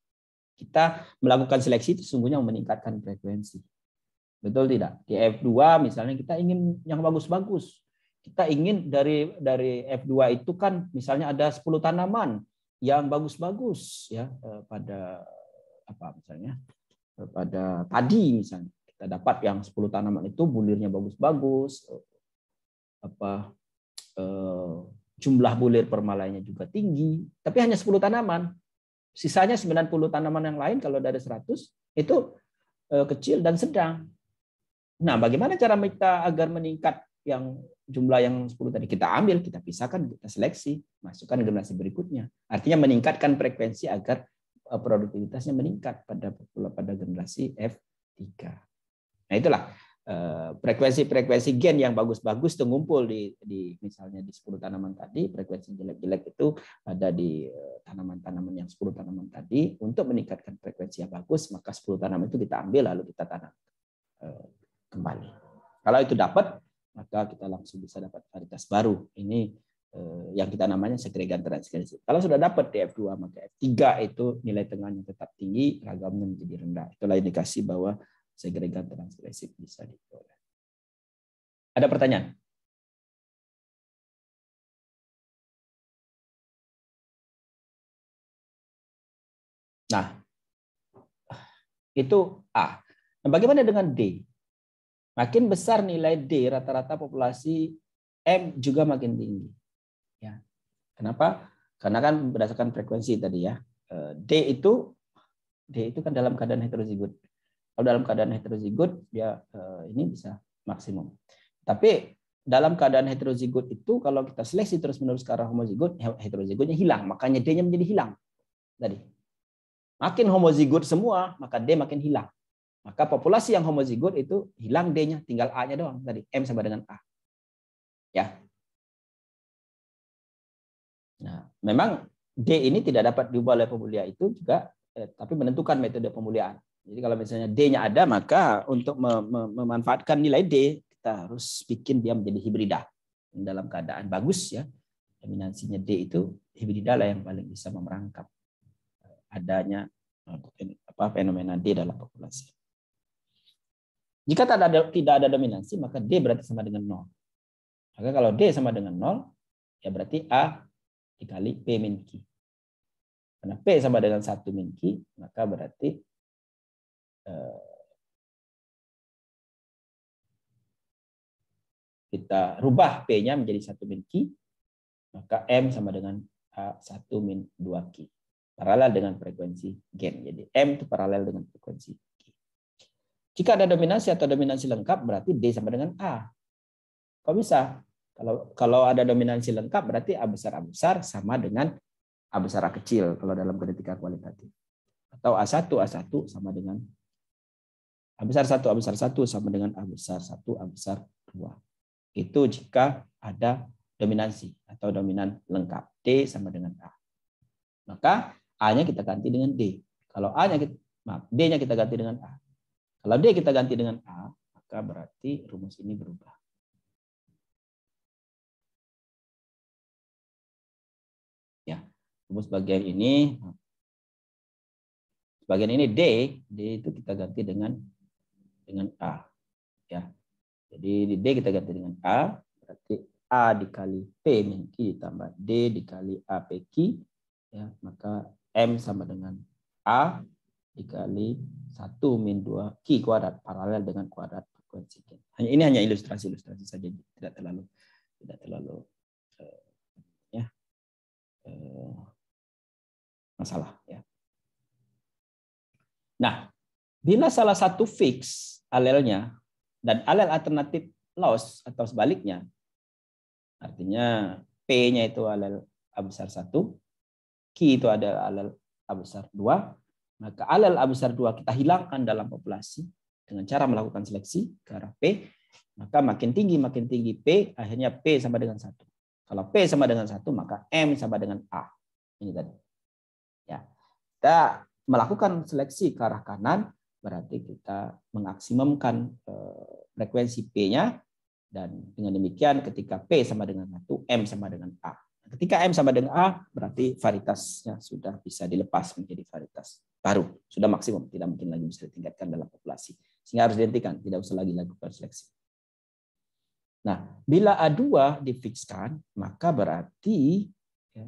Kita melakukan seleksi itu sesungguhnya meningkatkan frekuensi. Betul tidak? Di F2 misalnya kita ingin yang bagus-bagus. Kita ingin dari F2 itu kan misalnya ada 10 tanaman yang bagus-bagus ya pada apa misalnya pada padi misalnya. Kita dapat yang 10 tanaman itu bulirnya bagus-bagus, jumlah bulir permalainya juga tinggi, tapi hanya 10 tanaman. Sisanya 90 tanaman yang lain kalau dari 100 itu kecil dan sedang. Nah, bagaimana cara kita agar meningkat yang jumlah yang 10 tadi? Kita ambil, kita pisahkan, kita seleksi, masukkan generasi berikutnya. Artinya meningkatkan frekuensi agar produktivitasnya meningkat pada generasi F3. Nah, itulah frekuensi gen yang bagus-bagus itu ngumpul di misalnya di 10 tanaman tadi, frekuensi jelek-jelek itu ada di tanaman-tanaman yang 10 tanaman tadi. Untuk meningkatkan frekuensi yang bagus, maka 10 tanaman itu kita ambil lalu kita tanam kembali. Kalau itu dapat, maka kita langsung bisa dapat varietas baru. Ini yang kita namanya segregan transkripsi. Kalau sudah dapat di F2, maka F3 itu nilai tengahnya tetap tinggi, ragamnya menjadi rendah. Itulah indikasi bahwa segregan transkripsi bisa diperoleh. Ada pertanyaan? Nah, itu A. Nah, bagaimana dengan D? Makin besar nilai D, rata-rata populasi M juga makin tinggi. Ya. Kenapa? Karena kan berdasarkan frekuensi tadi ya. D itu kan dalam keadaan heterozigot. Kalau dalam keadaan heterozigot dia ini bisa maksimum. Tapi dalam keadaan heterozigot itu kalau kita seleksi terus-menerus ke arah homozigot, heterozigotnya hilang, makanya D-nya menjadi hilang. Tadi. Makin homozigot semua, maka D makin hilang. Maka populasi yang homozigot itu hilang D-nya, tinggal A-nya doang tadi. M sama dengan A. Ya. Nah, memang D ini tidak dapat diubah oleh pemulia itu juga, tapi menentukan metode pemuliaan. Jadi kalau misalnya D-nya ada, maka untuk memanfaatkan nilai D, kita harus bikin dia menjadi hibrida. Dalam keadaan bagus ya, dominansinya D itu hibrida lah yang paling bisa memerangkap adanya fenomena D dalam populasi. Jika tidak ada dominansi, maka D berarti sama dengan 0. Maka kalau D sama dengan 0, ya berarti A dikali P min Q. Karena P sama dengan 1 min Q, maka berarti kita rubah P-nya menjadi 1 min Q, maka M sama dengan A1 min 2Q. Paralel dengan frekuensi gen. Jadi M itu paralel dengan frekuensi Q. Jika ada dominansi atau dominansi lengkap, berarti D sama dengan A. Kok bisa? Kalau ada dominansi lengkap, berarti A besar sama dengan A besar A kecil, kalau dalam genetika kualitatif. Atau A1 sama dengan A besar 1 sama dengan A besar 1 A besar 2. Itu jika ada dominansi atau dominan lengkap. D sama dengan A. Maka A-nya kita ganti dengan D. Kalau D-nya kita ganti dengan A. Kalau D kita ganti dengan A, maka berarti rumus ini berubah. Ya, rumus bagian ini D itu kita ganti dengan A. Ya. Jadi di D kita ganti dengan A, berarti A dikali P min Q ditambah D dikali A P Q, ya, maka M sama dengan A dikali 1 min 2 Q kuadrat paralel dengan kuadrat frekuensi gen. Ini hanya ilustrasi saja, tidak terlalu masalah, ya. Nah, bila salah satu fix alelnya dan alel alternatif loss atau sebaliknya, artinya P-nya itu alel A besar 1, Q itu ada alel A besar 2, maka alel A besar 2 kita hilangkan dalam populasi dengan cara melakukan seleksi ke arah P, maka makin tinggi P, akhirnya P sama dengan 1. Kalau P sama dengan 1, maka M sama dengan A. Ini tadi. Ya. Kita melakukan seleksi ke arah kanan, berarti kita mengaksimumkan frekuensi P-nya, dan dengan demikian ketika P sama dengan 1, M sama dengan A. Ketika M sama dengan A, berarti varietasnya sudah bisa dilepas menjadi varietas baru. Sudah maksimum, tidak mungkin lagi bisa ditingkatkan dalam populasi. Sehingga harus dihentikan, tidak usah lagi lakukan seleksi. Nah, bila A2 difikskan, maka berarti ya,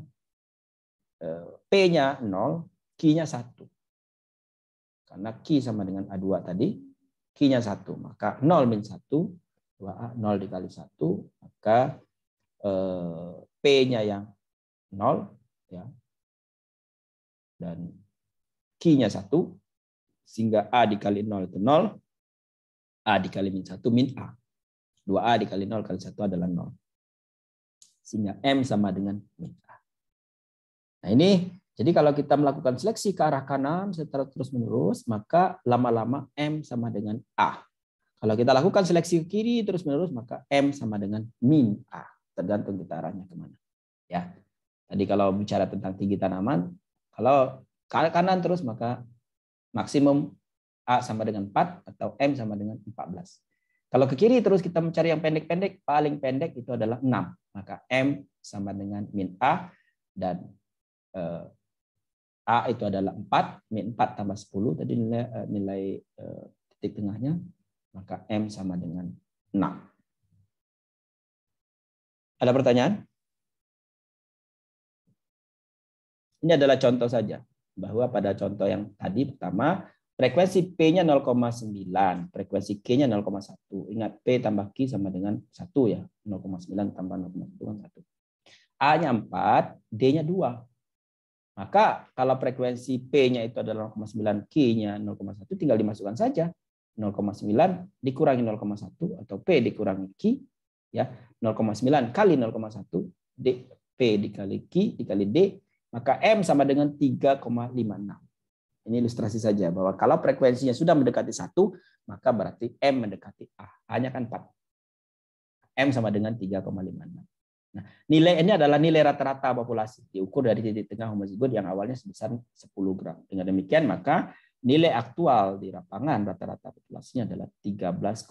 P-nya 0, Q-nya 1. Karena Q sama dengan A2 tadi, Q-nya 1. Maka 0 min 1, 2A, 0 dikali 1, maka P-nya yang 0, ya, dan Q-nya 1, sehingga A dikali 0 itu 0, A dikali min 1 min A. 2A dikali 0 kali 1 adalah 0. Sehingga M sama dengan min A. Nah ini, jadi kalau kita melakukan seleksi ke arah kanan secara terus-menerus, maka lama-lama M sama dengan A. Kalau kita lakukan seleksi ke kiri terus-menerus, maka M sama dengan min A. Tergantung kita arahnya kemana. Ya. Tadi kalau bicara tentang tinggi tanaman, kalau ke arah kanan terus, maka maksimum A sama dengan 4 atau M sama dengan 14. Kalau ke kiri terus kita mencari yang pendek-pendek, paling pendek itu adalah 6. Maka M sama dengan min A, dan A itu adalah 4, min 4 tambah 10, tadi nilai titik tengahnya, maka M sama dengan 6. Ada pertanyaan? Ini adalah contoh saja, bahwa pada contoh yang tadi pertama, frekuensi P-nya 0,9, frekuensi Q-nya 0,1. Ingat, P tambah Q sama dengan 1 ya. 0,9 tambah 0,1 kan 1. A-nya 4, D-nya 2. Maka kalau frekuensi P-nya itu adalah 0,9, Q-nya 0,1, tinggal dimasukkan saja. 0,9 dikurangi 0,1 atau P dikurangi Q, ya. 0,9 kali 0,1, P dikali Q dikali D, maka M sama dengan 3,56. Ini ilustrasi saja bahwa kalau frekuensinya sudah mendekati 1, maka berarti M mendekati A. A-nya kan 4. M sama dengan 3,56. Nah, nilai ini adalah nilai rata-rata populasi diukur dari titik tengah homozigot yang awalnya sebesar 10 gram. Dengan demikian maka nilai aktual di lapangan rata-rata populasinya adalah 13,56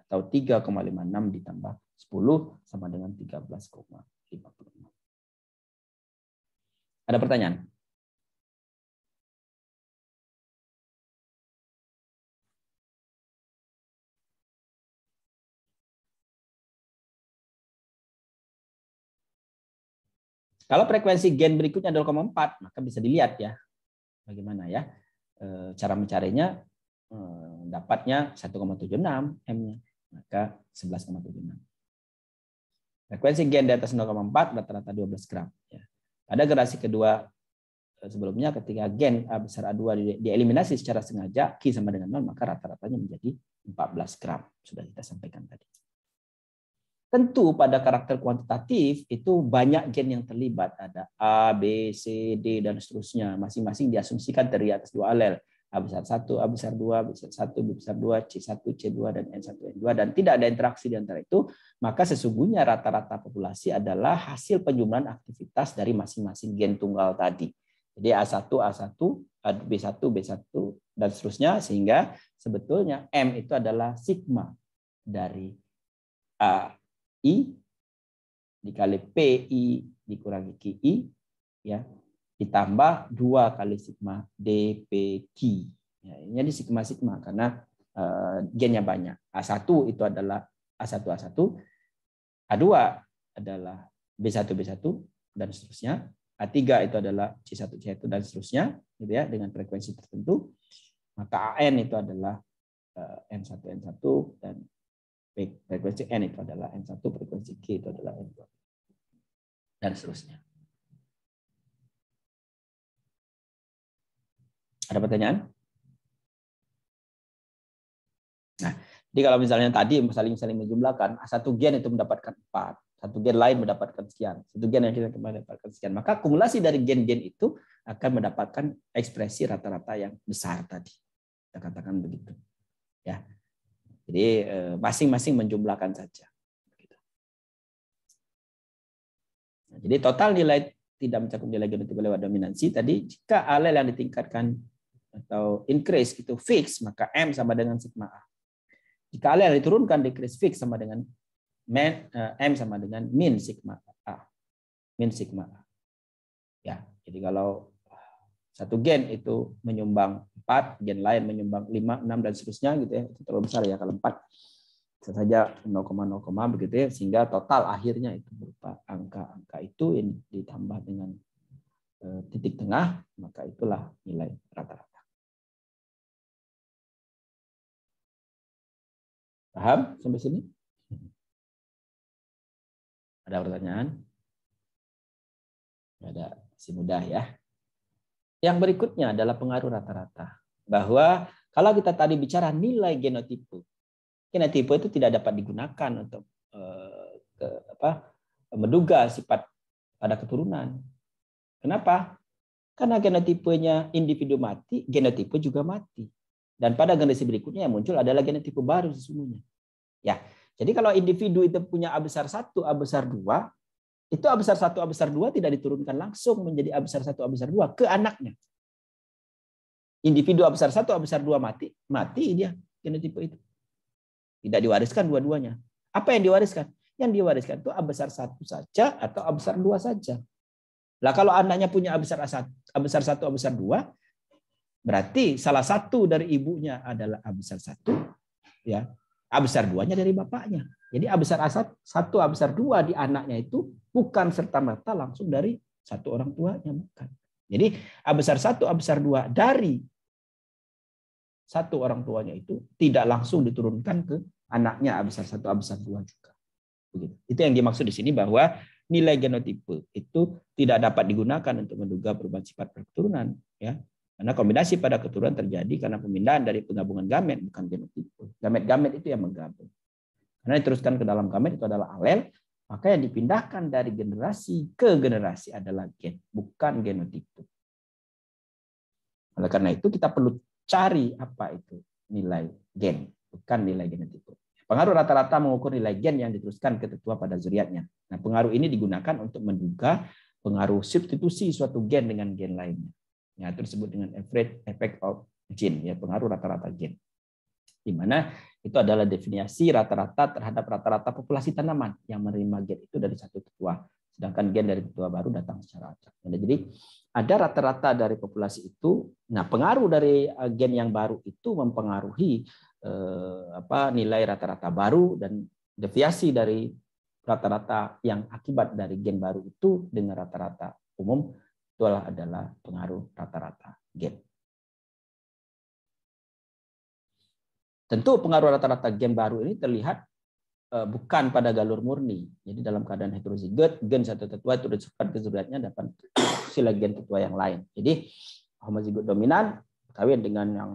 atau 3,56 ditambah 10 sama dengan 13,56. Ada pertanyaan? Kalau frekuensi gen berikutnya 0,4, maka bisa dilihat ya bagaimana ya cara mencarinya. Dapatnya 1,76 M-nya, maka 11,76. Frekuensi gen di atas 0,4 rata-rata 12 gram. Ya. Pada generasi kedua sebelumnya, ketika gen A besar A2 dieliminasi secara sengaja, Q sama dengan 0, maka rata-ratanya menjadi 14 gram. Sudah kita sampaikan tadi. Tentu pada karakter kuantitatif itu banyak gen yang terlibat. Ada A, B, C, D, dan seterusnya. Masing-masing diasumsikan terdiri atas 2 alel. A besar 1, A besar 2, B besar 1, B besar 2, C1, C2, dan N1, N2. Dan tidak ada interaksi di antara itu. Maka sesungguhnya rata-rata populasi adalah hasil penjumlahan aktivitas dari masing-masing gen tunggal tadi. Jadi A1, A1, B1, B1, dan seterusnya. Sehingga sebetulnya M itu adalah sigma dari A I dikali PI dikurangi QI ya ditambah 2 kali sigma DPQ. Ya, ini jadi sigma karena gennya banyak. A1 itu adalah A1 A2 adalah B1 dan seterusnya. A3 itu adalah C1 dan seterusnya gitu ya dengan frekuensi tertentu. Maka AN itu adalah N1 dan frekuensi N itu adalah N1, frekuensi Q itu adalah N2. Dan seterusnya. Ada pertanyaan? Nah, jadi kalau misalnya tadi saling menjumlahkan, satu gen itu mendapatkan 4, satu gen lain mendapatkan sekian, satu gen yang kita mendapatkan sekian. Maka akumulasi dari gen-gen itu akan mendapatkan ekspresi rata-rata yang besar tadi. Kita katakan begitu. Ya. Jadi masing-masing menjumlahkan saja. Jadi total nilai tidak mencakup nilai genotipe lewat dominansi. Tadi jika alel yang ditingkatkan atau increase itu fix, maka M sama dengan sigma A. Jika alel yang diturunkan decrease fix sama dengan M sama dengan min sigma A. Min sigma A. Ya, jadi kalau satu gen itu menyumbang 4, gen lain menyumbang 5, 6 dan seterusnya gitu ya. Itu terlalu besar ya kalau 4. Bisa saja 0,0 begitu ya sehingga total akhirnya itu berupa angka-angka itu yang ditambah dengan titik tengah, maka itulah nilai rata-rata. Paham sampai sini? Ada pertanyaan? Ada, masih mudah ya. Yang berikutnya adalah pengaruh rata-rata. Bahwa kalau kita tadi bicara nilai genotipe itu tidak dapat digunakan untuk menduga sifat pada keturunan. Kenapa? Karena genotipenya individu mati, genotipe juga mati. Dan pada generasi berikutnya yang muncul adalah genotipe baru sesungguhnya. Ya, jadi kalau individu itu punya A besar 1, A besar 2, itu A besar 1, A besar 2 tidak diturunkan langsung menjadi A besar 1, A besar 2 ke anaknya. Individu A besar 1, A besar 2 mati dia genotipe itu. Tidak diwariskan dua-duanya. Apa yang diwariskan? Yang diwariskan itu A besar 1 saja atau A besar 2 saja. Lah kalau anaknya punya A besar 1, A besar 2, berarti salah satu dari ibunya adalah A besar 1, ya. A besar 2-nya dari bapaknya. Jadi A besar 1, A besar 2 di anaknya itu bukan serta-merta langsung dari satu orang tuanya, bukan. Jadi A besar 1, A besar 2 dari satu orang tuanya itu tidak langsung diturunkan ke anaknya A besar 1, A besar 2 juga. Begitu. Itu yang dimaksud di sini bahwa nilai genotipe itu tidak dapat digunakan untuk menduga perubahan sifat keturunan, ya. Karena kombinasi pada keturunan terjadi karena pemindahan dari penggabungan gamet, bukan genotipe. Gamet-gamet itu yang menggabung. Karena diteruskan ke dalam gamet itu adalah alel, maka yang dipindahkan dari generasi ke generasi adalah gen, bukan genotipe. Oleh karena itu kita perlu cari apa itu nilai gen, bukan nilai genotipe. Pengaruh rata-rata mengukur nilai gen yang diteruskan ke tetua pada zuriatnya. Nah, pengaruh ini digunakan untuk menduga pengaruh substitusi suatu gen dengan gen lainnya. Ya, itu disebut dengan average effect of gene, ya, pengaruh rata-rata gen. Di mana itu adalah definisi rata-rata terhadap rata-rata populasi tanaman yang menerima gen itu dari satu tetua, sedangkan gen dari tetua baru datang secara acak. Jadi ada rata-rata dari populasi itu. Nah, pengaruh dari gen yang baru itu mempengaruhi nilai rata-rata baru, dan deviasi dari rata-rata yang akibat dari gen baru itu dengan rata-rata umum itulah adalah pengaruh rata-rata gen. Tentu pengaruh rata-rata gen baru ini terlihat bukan pada galur murni. Jadi dalam keadaan heterozigot, gen satu tetua itu disebutkan ke zuriatnya dapat sila gen tetua yang lain. Jadi homozigot dominan kawin dengan yang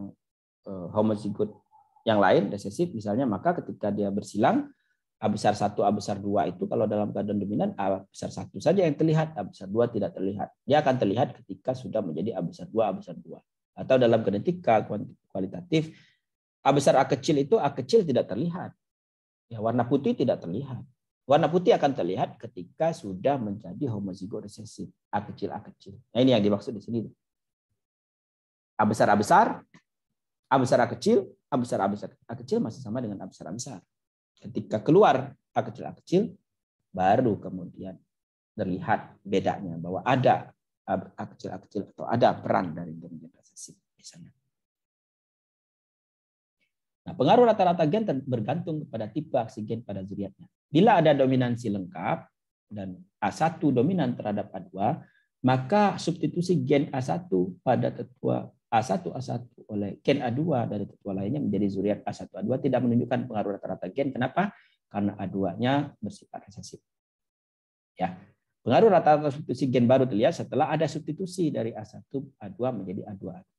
homozigot yang lain, resesif misalnya, maka ketika dia bersilang A besar 1, A besar 2 itu kalau dalam keadaan dominan A besar 1 saja yang terlihat, A besar 2 tidak terlihat. Dia akan terlihat ketika sudah menjadi A besar 2, A besar 2. Atau dalam genetika kualitatif, A besar A kecil itu A kecil tidak terlihat. Ya, warna putih tidak terlihat. Warna putih akan terlihat ketika sudah menjadi homozigot resesif. A kecil, A kecil. Nah ini yang dimaksud di sini. A besar, A besar, A besar, A kecil, A besar, A kecil masih sama dengan A besar, A besar. Ketika keluar A kecil, baru kemudian terlihat bedanya bahwa ada A kecil atau ada peran dari gen resesif di sana. Nah, pengaruh rata-rata gen bergantung kepada tipe aksi gen pada zuriatnya. Bila ada dominansi lengkap dan A1 dominan terhadap A2, maka substitusi gen A1 pada tetua A1 oleh gen A2 dari tetua lainnya menjadi zuriat A1 A2 tidak menunjukkan pengaruh rata-rata gen. Kenapa? Karena A2-nya bersifat resesif. Ya. Pengaruh rata-rata substitusi gen baru terlihat setelah ada substitusi dari A1 A2 menjadi A2 A2.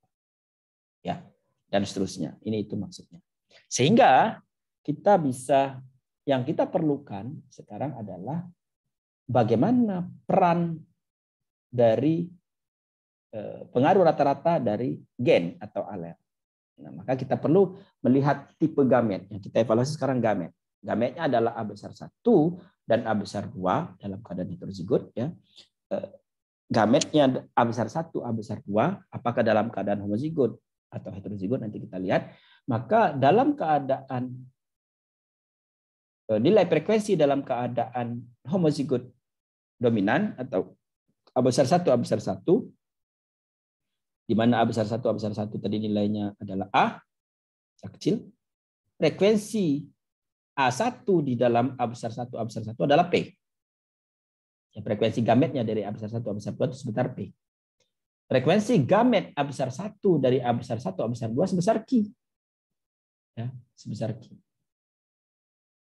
Ya, dan seterusnya. Ini itu maksudnya. Sehingga kita bisa, yang kita perlukan sekarang adalah bagaimana peran dari pengaruh rata-rata dari gen atau alel. Nah, maka kita perlu melihat tipe gamet. Yang kita evaluasi sekarang gamet. Gametnya adalah A besar 1 dan A besar 2 dalam keadaan heterozigot. Ya. Gametnya A besar 1, A besar 2, apakah dalam keadaan homozigot atau heterozigot nanti kita lihat. Maka dalam keadaan nilai frekuensi dalam keadaan homozigot dominan atau A besar 1, A besar 1, di mana A besar 1, A besar 1 tadi nilainya adalah A kecil, frekuensi A1 di dalam A besar 1, A besar 1 adalah P. Ya, frekuensi gametnya dari A besar 1, A besar 2 itu sebesar P. Frekuensi gamet A besar 1 dari A besar 1, A besar 2 sebesar Q. Ya, sebesar Q.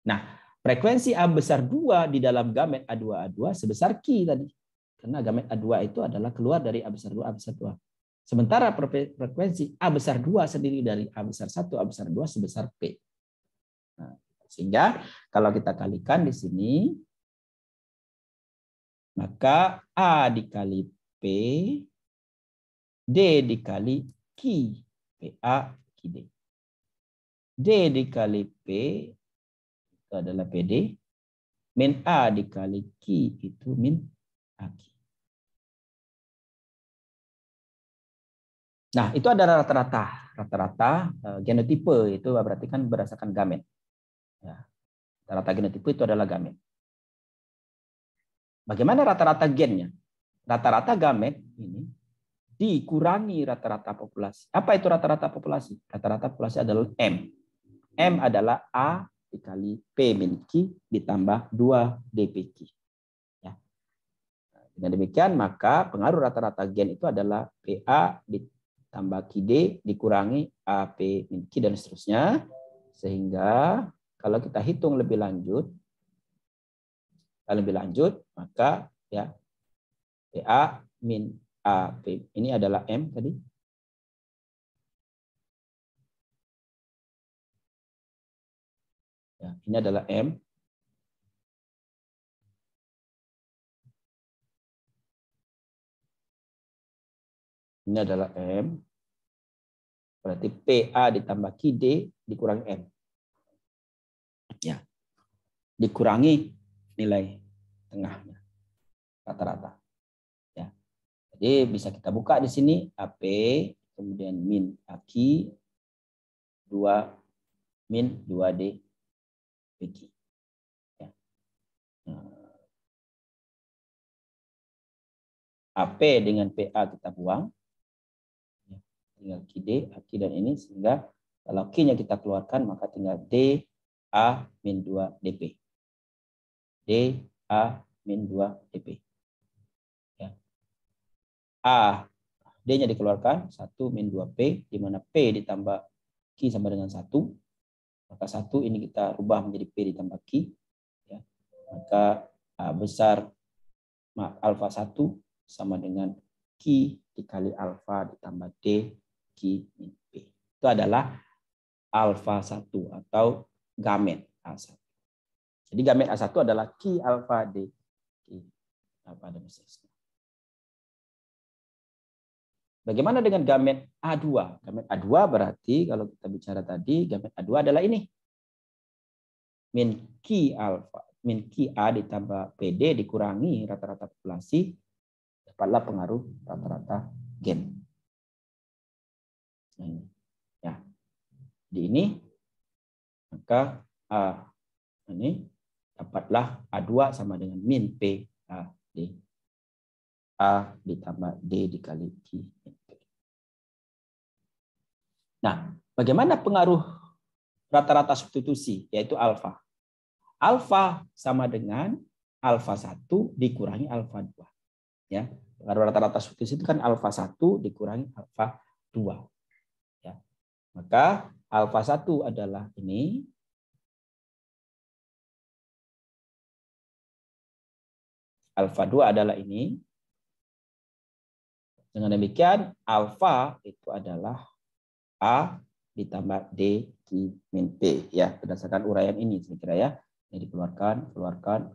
Nah, frekuensi A besar 2 di dalam gamet A2, A2 sebesar Q tadi. Karena gamet A2 itu adalah keluar dari A besar 2, A besar 2. Sementara frekuensi A besar 2 sendiri dari A besar 1, A besar 2 sebesar P. Nah, sehingga kalau kita kalikan di sini, maka A dikali P, D dikali Q, PA, QD. D dikali P itu adalah PD, min A dikali Q itu min AK. Nah, itu adalah rata-rata genotipe, itu berarti kan berdasarkan gamet. Ya. Rata-rata genotipe itu adalah gamet. Bagaimana rata-rata gennya? Rata-rata gamet ini dikurangi rata-rata populasi. Apa itu rata-rata populasi? Rata-rata populasi adalah M. M adalah A dikali P min Q ditambah 2 DPQ. Ya. Dengan demikian, maka pengaruh rata-rata gen itu adalah PA ditambah QD dikurangi AP min Q dan seterusnya. Sehingga kalau kita hitung lebih lanjut, maka ya PA min AP ini adalah M tadi. Ya, ini adalah M. Ini adalah M. Berarti PA ditambah QD dikurangi M. Ya. Dikurangi nilai tengahnya. Rata-rata. Ya. Jadi bisa kita buka di sini AP, kemudian min AK, 2 min 2D PQ. Ya. AP dengan PA kita buang. Tinggal QD, AK dan ini, sehingga kalau Q-nya kita keluarkan maka tinggal D A min 2 DP. D A min 2 DP. Ya. A D-nya dikeluarkan 1 min 2P, di mana P ditambah Q sama dengan 1. Maka 1 ini kita rubah menjadi P ditambah Q. Ya. Maka A besar alfa 1 sama dengan Q dikali alfa ditambah D Q min P. Itu adalah alfa 1 atau gamet A1. Jadi gamet A1 adalah Ki alfa D. Ki alfa dan seterusnya. Bagaimana dengan gamet A2? Gamet A2 berarti kalau kita bicara tadi, gamet A2 adalah ini. Min Ki alfa, min Ki A ditambah PD dikurangi rata-rata populasi, dapatlah pengaruh rata-rata gen. Nah, ini. Ya. Di ini, maka A ini dapatlah A2 sama dengan min P A D. A ditambah D dikali Q. Nah, bagaimana pengaruh rata-rata substitusi, yaitu alfa? Alfa sama dengan alfa 1 dikurangi alfa 2. Ya, pengaruh rata-rata substitusi itu kan alfa 1 dikurangi alfa 2. Ya. Maka alfa 1 adalah ini. Alfa 2 adalah ini. Dengan demikian, alfa itu adalah A ditambah D Q min P. Ya, berdasarkan uraian ini, saya kira ya. Ini dikeluarkan, keluarkan,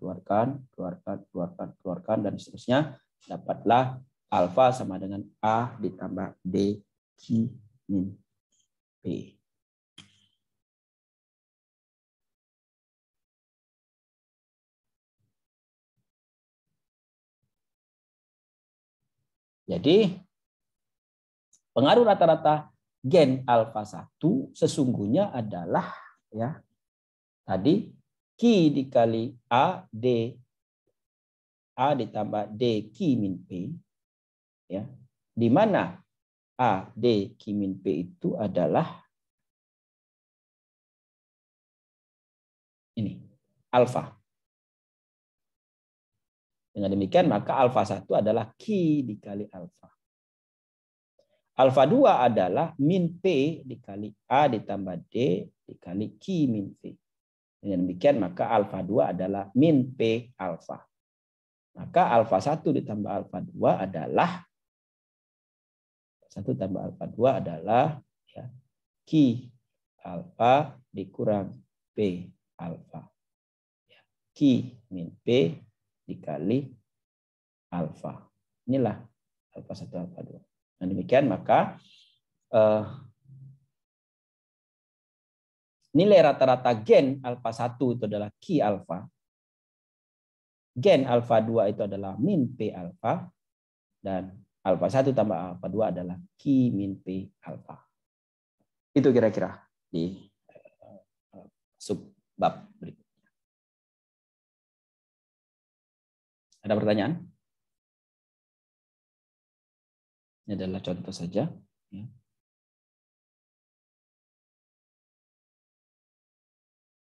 dan seterusnya. Dapatlah alfa sama dengan A ditambah D Q min P. Jadi, pengaruh rata-rata gen alfa 1 sesungguhnya adalah ya tadi Q dikali A D A ditambah D Q min P ya, di mana A D Q min P itu adalah ini alfa. Dengan demikian maka alfa 1 adalah Q dikali alfa. Alfa 2 adalah min P dikali A ditambah D dikali Q min P. Dengan demikian maka alfa 2 adalah min P alfa. Maka alfa 1 ditambah alfa 2 adalah 1 tambah alfa 2 adalah ya, Q alfa dikurang P alfa. Ya, Q min P dikali alfa. Inilah alfa 1 alfa 2. Nah, demikian maka nilai rata-rata gen alfa 1 itu adalah Q alfa. Gen alfa 2 itu adalah min P alfa. Dan alfa 1 tambah alfa 2 adalah Q min P alfa. Itu kira-kira di subbab berikutnya. Ada pertanyaan? Ini adalah contoh saja. Ya.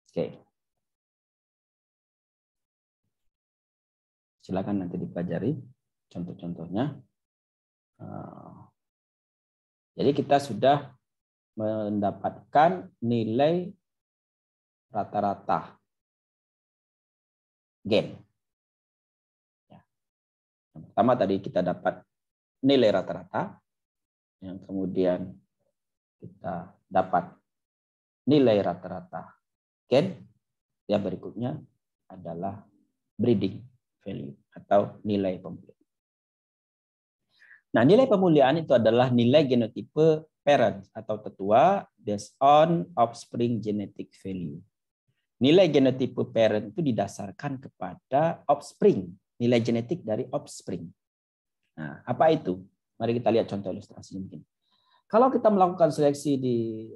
Oke. Silakan nanti dipelajari contoh-contohnya. Jadi kita sudah mendapatkan nilai rata-rata gen. Ya. Yang pertama tadi kita dapat nilai rata-rata, yang kemudian kita dapat nilai rata-rata gen, yang berikutnya adalah breeding value atau nilai pemulihan. Nah, nilai pemulihan itu adalah nilai genotipe parent atau tetua based on offspring genetic value. Nilai genotipe parent itu didasarkan kepada offspring, nilai genetik dari offspring. Nah, apa itu? Mari kita lihat contoh ilustrasi mungkin. Kalau kita melakukan seleksi di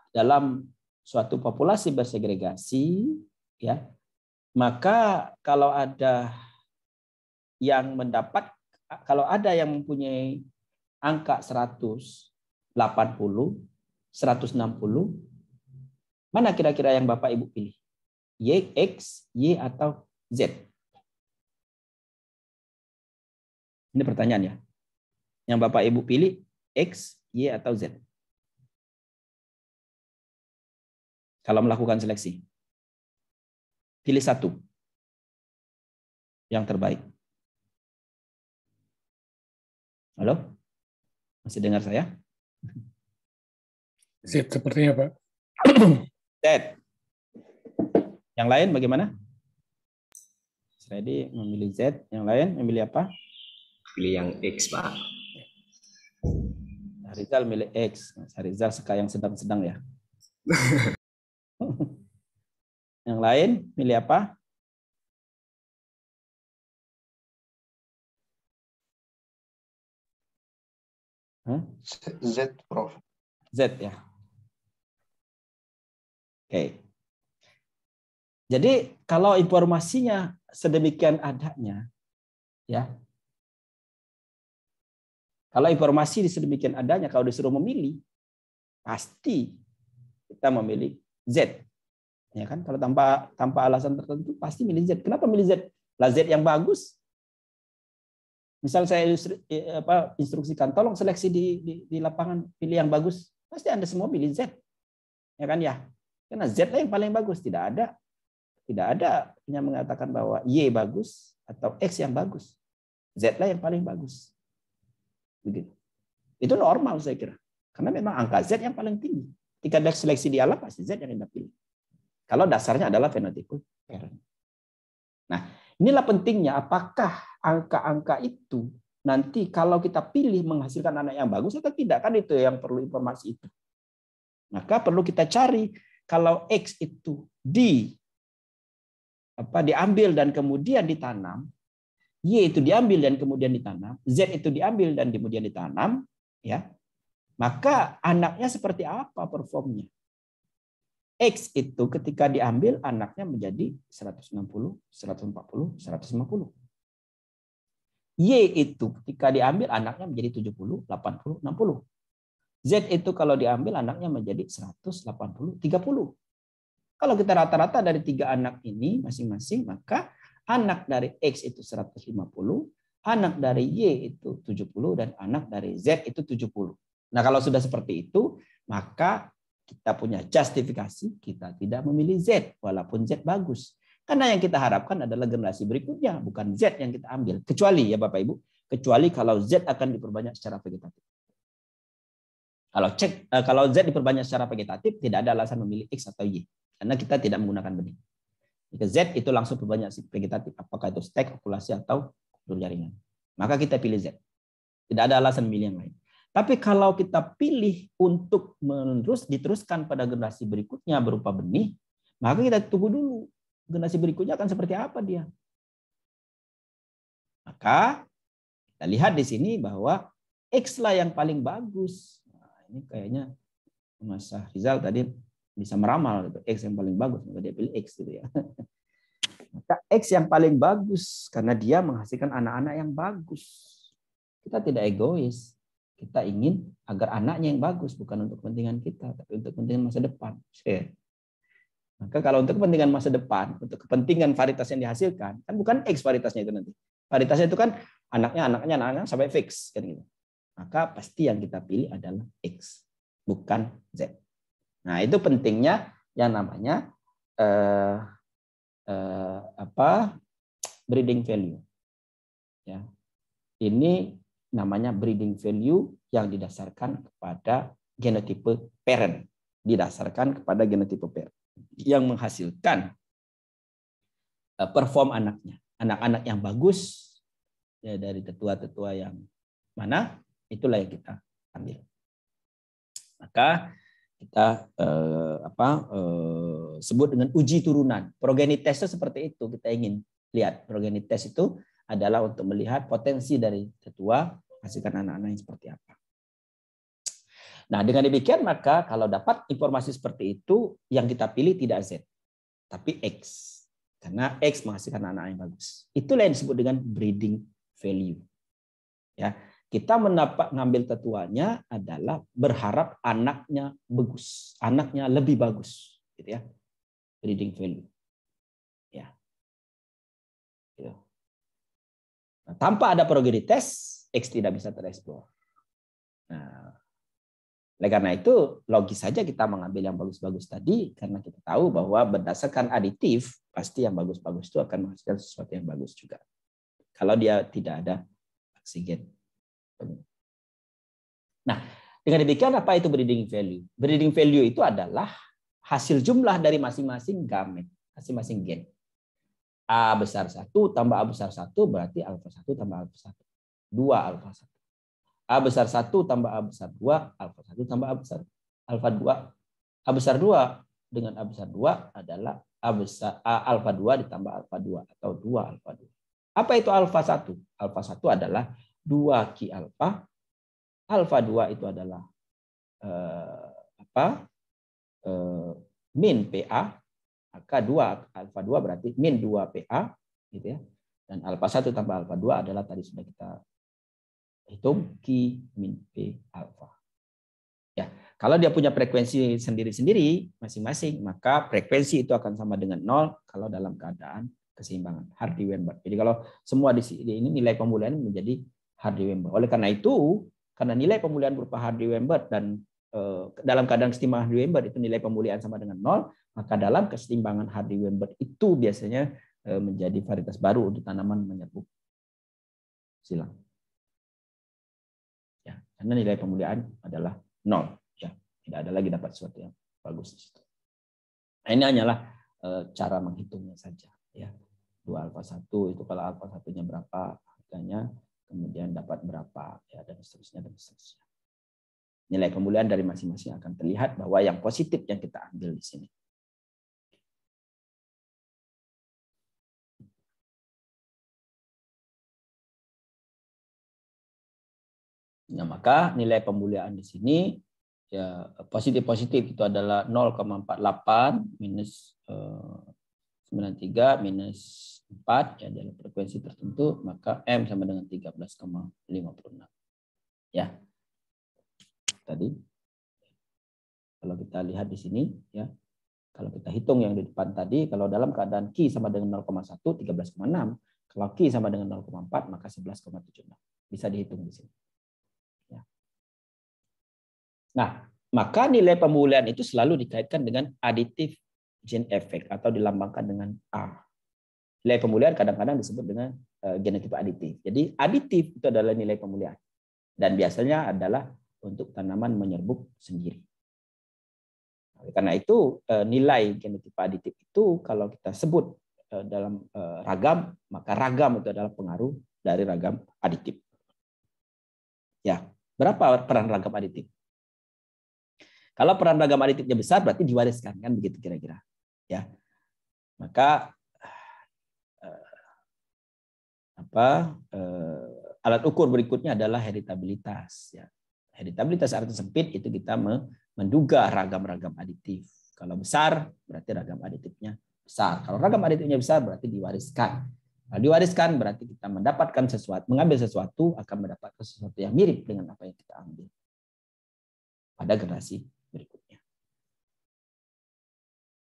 dalam suatu populasi bersegregasi, ya, maka kalau ada yang mendapat, kalau ada yang mempunyai angka 180, 160, mana kira-kira yang Bapak Ibu pilih? Y, X, Y, atau Z? Ini pertanyaan ya. Yang Bapak Ibu pilih X, Y, atau Z? Kalau melakukan seleksi. Pilih satu. Yang terbaik. Halo? Masih dengar saya? Z sepertinya, Pak. Z. Yang lain bagaimana? Ready memilih Z, yang lain memilih apa? Pilih yang X, Pak. Rizal milih X. Rizal suka yang sedang-sedang ya. Yang lain milih apa? Z, Prof. Z ya. Oke. Jadi kalau informasinya sedemikian adanya, ya. Kalau informasi sedemikian adanya, kalau disuruh memilih, pasti kita memilih Z. Ya kan? Kalau tanpa alasan tertentu pasti milih Z. Kenapa milih Z? Lah Z yang bagus. Misal saya instruksikan, tolong seleksi di lapangan, pilih yang bagus. Pasti Anda semua pilih Z. Ya kan ya? Karena Z lah yang paling bagus. Tidak ada yang mengatakan bahwa Y bagus atau X yang bagus. Z lah yang paling bagus. Begitu. Itu normal saya kira. Karena memang angka Z yang paling tinggi. Ketika ada seleksi di alam, pasti Z yang Anda pilih. Kalau dasarnya adalah fenotipe parent. Nah, inilah pentingnya apakah angka-angka itu nanti kalau kita pilih menghasilkan anak yang bagus atau tidak, kan itu yang perlu informasi itu. Maka perlu kita cari kalau X itu diambil dan kemudian ditanam, Y itu diambil dan kemudian ditanam, Z itu diambil dan kemudian ditanam, ya. Maka anaknya seperti apa performnya? X itu ketika diambil anaknya menjadi 160, 140, 150. Y itu ketika diambil anaknya menjadi 70, 80, 60. Z itu kalau diambil anaknya menjadi 180, 30. Kalau kita rata-rata dari 3 anak ini masing-masing, maka anak dari X itu 150, anak dari Y itu 70, dan anak dari Z itu 70. Nah, kalau sudah seperti itu, maka kita punya justifikasi kita tidak memilih Z, walaupun Z bagus. Karena yang kita harapkan adalah generasi berikutnya, bukan Z yang kita ambil. Kecuali, ya Bapak Ibu, kecuali kalau Z akan diperbanyak secara vegetatif. Kalau Z diperbanyak secara vegetatif, tidak ada alasan memilih X atau Y. Karena kita tidak menggunakan benih. Jika Z itu langsung berbanyak vegetatif, apakah itu stek, okulasi, atau jaringan. Maka kita pilih Z. Tidak ada alasan memilih yang lain. Tapi kalau kita pilih untuk diteruskan pada generasi berikutnya berupa benih, maka kita tunggu dulu. Generasi berikutnya akan seperti apa dia. Maka kita lihat di sini bahwa X lah yang paling bagus. Nah, ini kayaknya Mas Rizal tadi bisa meramal gitu. X yang paling bagus, maka dia pilih X gitu ya. Maka X yang paling bagus karena dia menghasilkan anak-anak yang bagus. Kita tidak egois. Kita ingin agar anaknya yang bagus, bukan untuk kepentingan kita, tapi untuk kepentingan masa depan. Maka kalau untuk kepentingan masa depan, untuk kepentingan varietas yang dihasilkan, kan bukan X varietasnya itu nanti. Varietasnya itu kan anaknya sampai fix kan gitu. Maka pasti yang kita pilih adalah X, bukan Z. Nah, itu pentingnya yang namanya breeding value. Ya. Ini namanya breeding value yang didasarkan kepada genotipe parent, didasarkan kepada genotipe parent yang menghasilkan perform anaknya, anak-anak yang bagus ya, dari tetua-tetua yang mana itulah yang kita ambil. Maka kita sebut dengan uji turunan. Progenites itu seperti itu, kita ingin lihat progenites itu adalah untuk melihat potensi dari tetua hasilkan anak-anak yang seperti apa. Nah, dengan demikian maka kalau dapat informasi seperti itu, yang kita pilih tidak Z, tapi X. Karena X menghasilkan anak-anak yang bagus. Itulah yang disebut dengan breeding value. Ya, kita mengambil tetuanya adalah berharap anaknya bagus, anaknya lebih bagus, gitu ya. Breeding value. Ya. Gitu. Nah, tanpa ada progenites, X tidak bisa tereksplor. Nah, oleh karena itu logis saja kita mengambil yang bagus-bagus tadi, karena kita tahu bahwa berdasarkan aditif pasti yang bagus-bagus itu akan menghasilkan sesuatu yang bagus juga. Kalau dia tidak ada oksigen. Nah, dengan demikian apa itu breeding value? Breeding value itu adalah hasil jumlah dari masing-masing gamet masing-masing gen. A besar 1 tambah A besar 1 berarti alfa 1 tambah alfa 1. 2 alfa 1. A besar 1 tambah A besar 2, alfa 1 tambah A besar alfa 2. A besar 2 dengan A besar 2 adalah A alfa 2 ditambah alfa 2 atau 2 alfa 2. Apa itu alfa 1? Alfa 1 adalah 2 Q alfa. Alfa 2 itu adalah min PA. Maka 2 alfa 2 berarti min 2 PA gitu ya. Dan alfa 1 tambah alfa 2 adalah tadi sudah kita hitung Q min P alfa. Ya, kalau dia punya frekuensi sendiri-sendiri masing-masing, maka frekuensi itu akan sama dengan 0 kalau dalam keadaan keseimbangan Hardy-Weinberg. Jadi kalau semua di sini ini nilai pemulihan menjadi Hardy-Weinberg. Oleh karena itu, karena nilai pemulihan berupa Hardy-Weinberg dan dalam keadaan keseimbangan Hardy-Weinberg itu nilai pemulihan sama dengan 0, maka dalam keseimbangan Hardy-Weinberg itu biasanya menjadi varietas baru untuk tanaman menyerbuk silang. Ya, karena nilai pemulihan adalah 0. Ya, tidak ada lagi dapat sesuatu yang bagus di situ. Nah, ini hanyalah cara menghitungnya saja. Ya, 2 alfa 1 itu kalau alfa 1-nya berapa harganya, kemudian dapat berapa, ya, dan seterusnya dan seterusnya. Nilai pemulihan dari masing-masing akan terlihat bahwa yang positif yang kita ambil di sini. Nah, maka nilai pemulihan di sini ya positif itu adalah 0,48 minus 93 minus 4 ya dalam frekuensi tertentu, maka M sama dengan 13,56. Ya. Tadi kalau kita lihat di sini ya, kalau kita hitung yang di depan tadi, kalau dalam keadaan Q sama dengan 0,1 13,6, kalau Q sama dengan 0,4 maka 11,76. Bisa dihitung di sini. Ya. Nah, maka nilai pemulihan itu selalu dikaitkan dengan aditif gene effect atau dilambangkan dengan A. Nilai pemulihan kadang-kadang disebut dengan genotipe aditif. Jadi aditif itu adalah nilai pemulihan. Dan biasanya adalah untuk tanaman menyerbuk sendiri. Karena itu nilai genotipe aditif itu kalau kita sebut dalam ragam, maka ragam itu adalah pengaruh dari ragam aditif. Ya, berapa peran ragam aditif? Kalau peran ragam aditifnya besar berarti diwariskan, kan begitu kira-kira. Ya. Maka alat ukur berikutnya adalah heritabilitas. Ya. Heritabilitas arti sempit itu kita menduga ragam-ragam aditif. Kalau besar berarti ragam aditifnya besar. Kalau ragam aditifnya besar berarti diwariskan. Kalau diwariskan berarti kita mendapatkan sesuatu, mengambil sesuatu akan mendapatkan sesuatu yang mirip dengan apa yang kita ambil pada generasi berikutnya.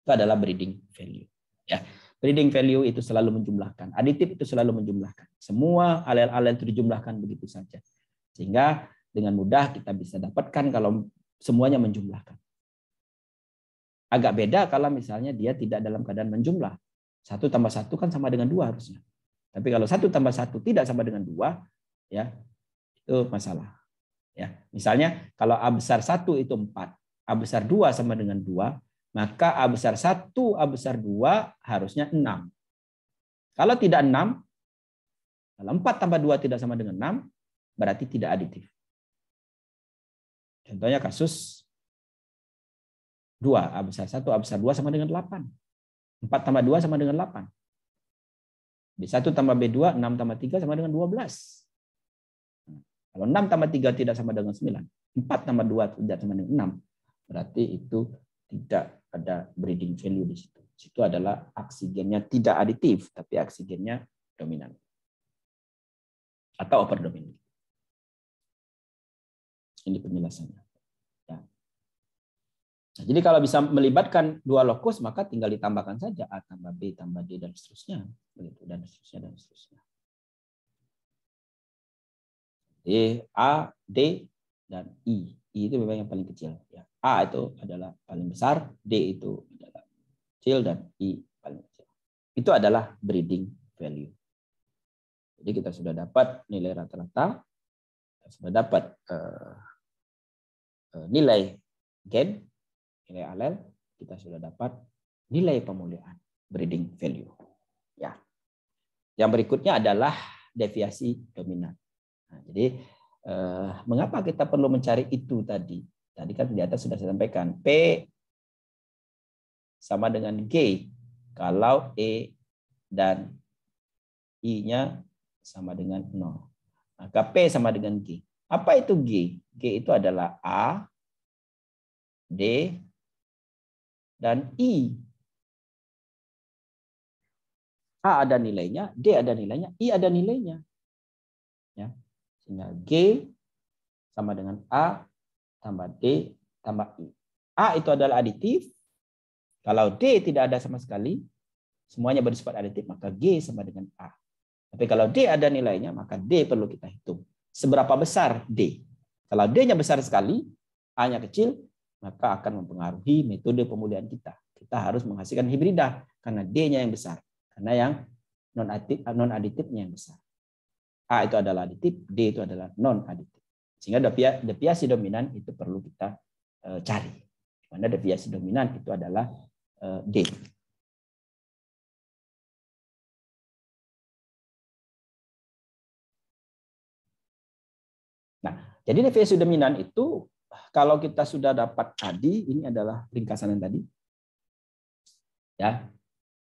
Itu adalah breeding value. Ya. Breeding value itu selalu menjumlahkan. Aditif itu selalu menjumlahkan. Semua alel-alel itu dijumlahkan begitu saja. Sehingga dengan mudah kita bisa dapatkan kalau semuanya menjumlahkan. Agak beda kalau misalnya dia tidak dalam keadaan menjumlah. 1 tambah 1 kan sama dengan 2 harusnya. Tapi kalau 1 tambah 1 tidak sama dengan 2, ya itu masalah. Ya, misalnya kalau A besar 1 itu 4, A besar 2 sama dengan 2, maka A besar 1, A besar 2 harusnya 6. Kalau tidak 6, kalau 4 tambah 2 tidak sama dengan 6, berarti tidak aditif. Contohnya kasus 2, A besar 1, A besar 2 sama dengan 8. 4 tambah 2 sama dengan 8. B1 tambah B2, 6 tambah 3 sama dengan 12. Kalau 6 tambah 3 tidak sama dengan 9, 4 tambah 2 tidak sama dengan 6, berarti itu tidak ada breeding value di situ. Di situ adalah aksigennya tidak aditif, tapi aksigennya dominan atau overdominant. Ini penjelasannya. Ya. Nah, jadi kalau bisa melibatkan dua lokus, maka tinggal ditambahkan saja A tambah B tambah D dan seterusnya, begitu dan seterusnya dan seterusnya. D, A, D, dan I. I itu memang yang paling kecil. Ya. A itu adalah paling besar, D itu adalah kecil, dan I paling kecil. Itu adalah breeding value. Jadi kita sudah dapat nilai rata-rata, sudah dapat nilai gen, nilai alel, kita sudah dapat nilai pemulihan. breeding value. Ya. Yang berikutnya adalah deviasi dominan. Nah, jadi mengapa kita perlu mencari itu tadi? Tadi kan di atas sudah saya sampaikan. P sama dengan G kalau E dan I-nya sama dengan 0. Maka P sama dengan G. Apa itu G? G itu adalah A, D, dan I. A ada nilainya, D ada nilainya, I ada nilainya. Ya. Sehingga G sama dengan A tambah D tambah I. A itu adalah aditif. Kalau D tidak ada sama sekali, semuanya bersifat aditif, maka G sama dengan A. Tapi kalau D ada nilainya, maka D perlu kita hitung. Seberapa besar D? Kalau D-nya besar sekali, A-nya kecil, maka akan mempengaruhi metode pemulihan kita. Kita harus menghasilkan hibrida karena D-nya yang besar. Karena yang non-aditifnya yang besar. A itu adalah aditif, D itu adalah non-aditif. Sehingga deviasi dominan itu perlu kita cari. Karena deviasi dominan itu adalah D. Nah, jadi deviasi dominan itu kalau kita sudah dapat tadi, ini adalah ringkasan yang tadi. Ya.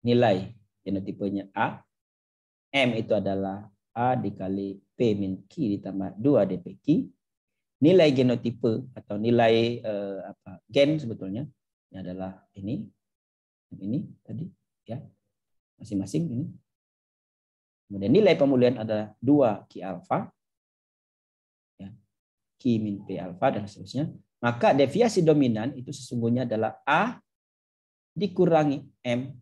Nilai genotipenya A, M itu adalah A dikali P min Q ditambah 2 DPQ. Nilai genotipe atau nilai gen sebetulnya ini adalah ini tadi ya, masing-masing ini. Kemudian nilai pemulihan adalah 2 Q alfa, ya, Q min P alfa dan seterusnya. Maka deviasi dominan itu sesungguhnya adalah A dikurangi M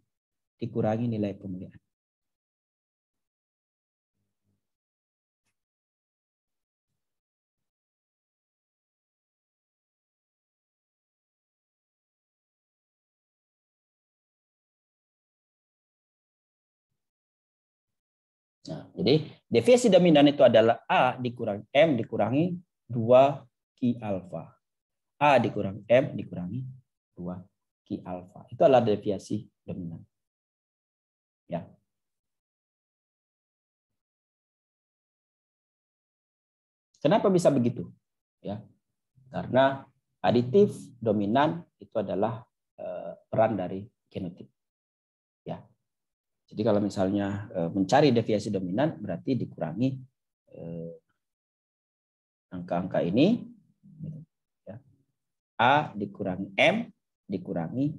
dikurangi nilai pemulihan. Nah, jadi deviasi dominan itu adalah A dikurangi M dikurangi 2 Q alfa. A dikurangi M dikurangi 2 Q alfa. Itu adalah deviasi dominan. Ya. Kenapa bisa begitu? Ya. Karena aditif dominan itu adalah peran dari genotip. Ya. Jadi kalau misalnya mencari deviasi dominan berarti dikurangi angka-angka ini, ya. A dikurangi M dikurangi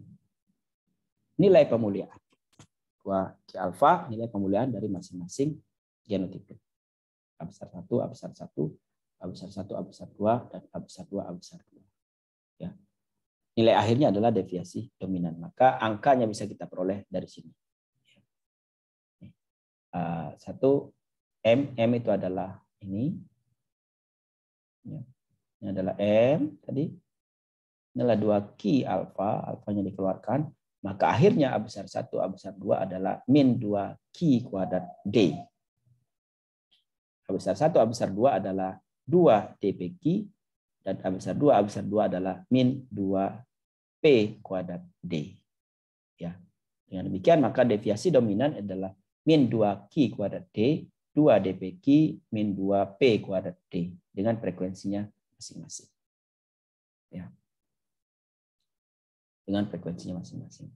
nilai pemulihan. 2 Q alfa nilai pemulihan dari masing-masing genotip. A besar 1, A besar 1, A besar 1, A besar 2, dan A besar 2, A besar 2. Ya. Nilai akhirnya adalah deviasi dominan. Maka angkanya bisa kita peroleh dari sini. 1 M itu adalah ini. Ini adalah M tadi. Ini adalah 2 Q alfa, alfanya dikeluarkan. Maka akhirnya A besar 1, A besar 2 adalah min 2 Q kuadrat D. A besar 1, A besar 2 adalah 2 DPQ. Dan A besar 2, A besar 2 adalah min 2 P kuadrat D. Ya. Dengan demikian maka deviasi dominan adalah min 2 Q kuadrat D, 2 DPQ, min 2 P kuadrat D. Dengan frekuensinya masing-masing. Ya. Dengan frekuensinya masing-masing.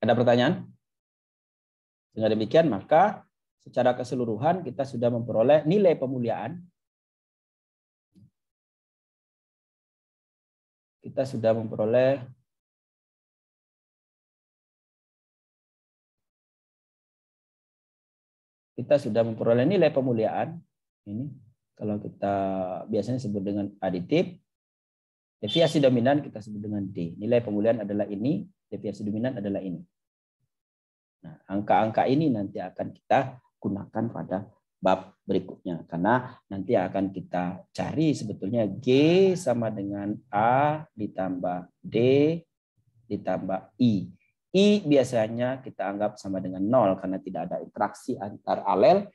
Ada pertanyaan? Dengan demikian maka secara keseluruhan kita sudah memperoleh nilai pemulihan. Kita sudah memperoleh nilai pemulihan. Ini kalau kita biasanya sebut dengan aditif. Deviasi dominan kita sebut dengan D. Nilai pemulihan adalah ini, deviasi dominan adalah ini. Nah, angka-angka ini nanti akan kita gunakan pada bab berikutnya. Karena nanti akan kita cari sebetulnya G sama dengan A ditambah D ditambah I. I biasanya kita anggap sama dengan 0 karena tidak ada interaksi antar alel,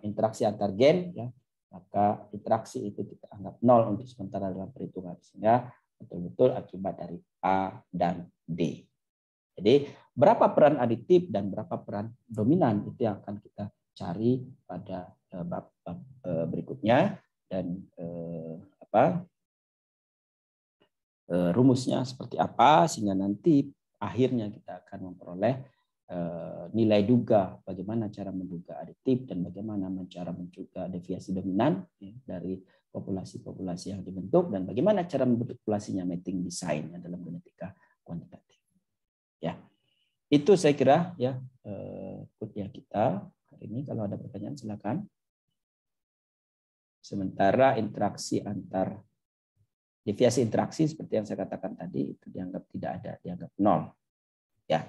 interaksi antar gen, ya. Maka interaksi itu kita anggap 0 untuk sementara dalam perhitungan, sehingga betul-betul akibat dari A dan D. Jadi berapa peran aditif dan berapa peran dominan itu yang akan kita cari pada bab berikutnya, dan rumusnya seperti apa, sehingga nanti akhirnya kita akan memperoleh nilai duga, bagaimana cara menduga aditif dan bagaimana cara menduga deviasi dominan dari populasi-populasi yang dibentuk, dan bagaimana cara membentuk populasinya, mating design dalam genetika kuantitatif. Ya, itu saya kira ya kuliah kita hari ini. Kalau ada pertanyaan silakan. Sementara interaksi antar deviasi interaksi seperti yang saya katakan tadi itu dianggap tidak ada, dianggap 0. Ya,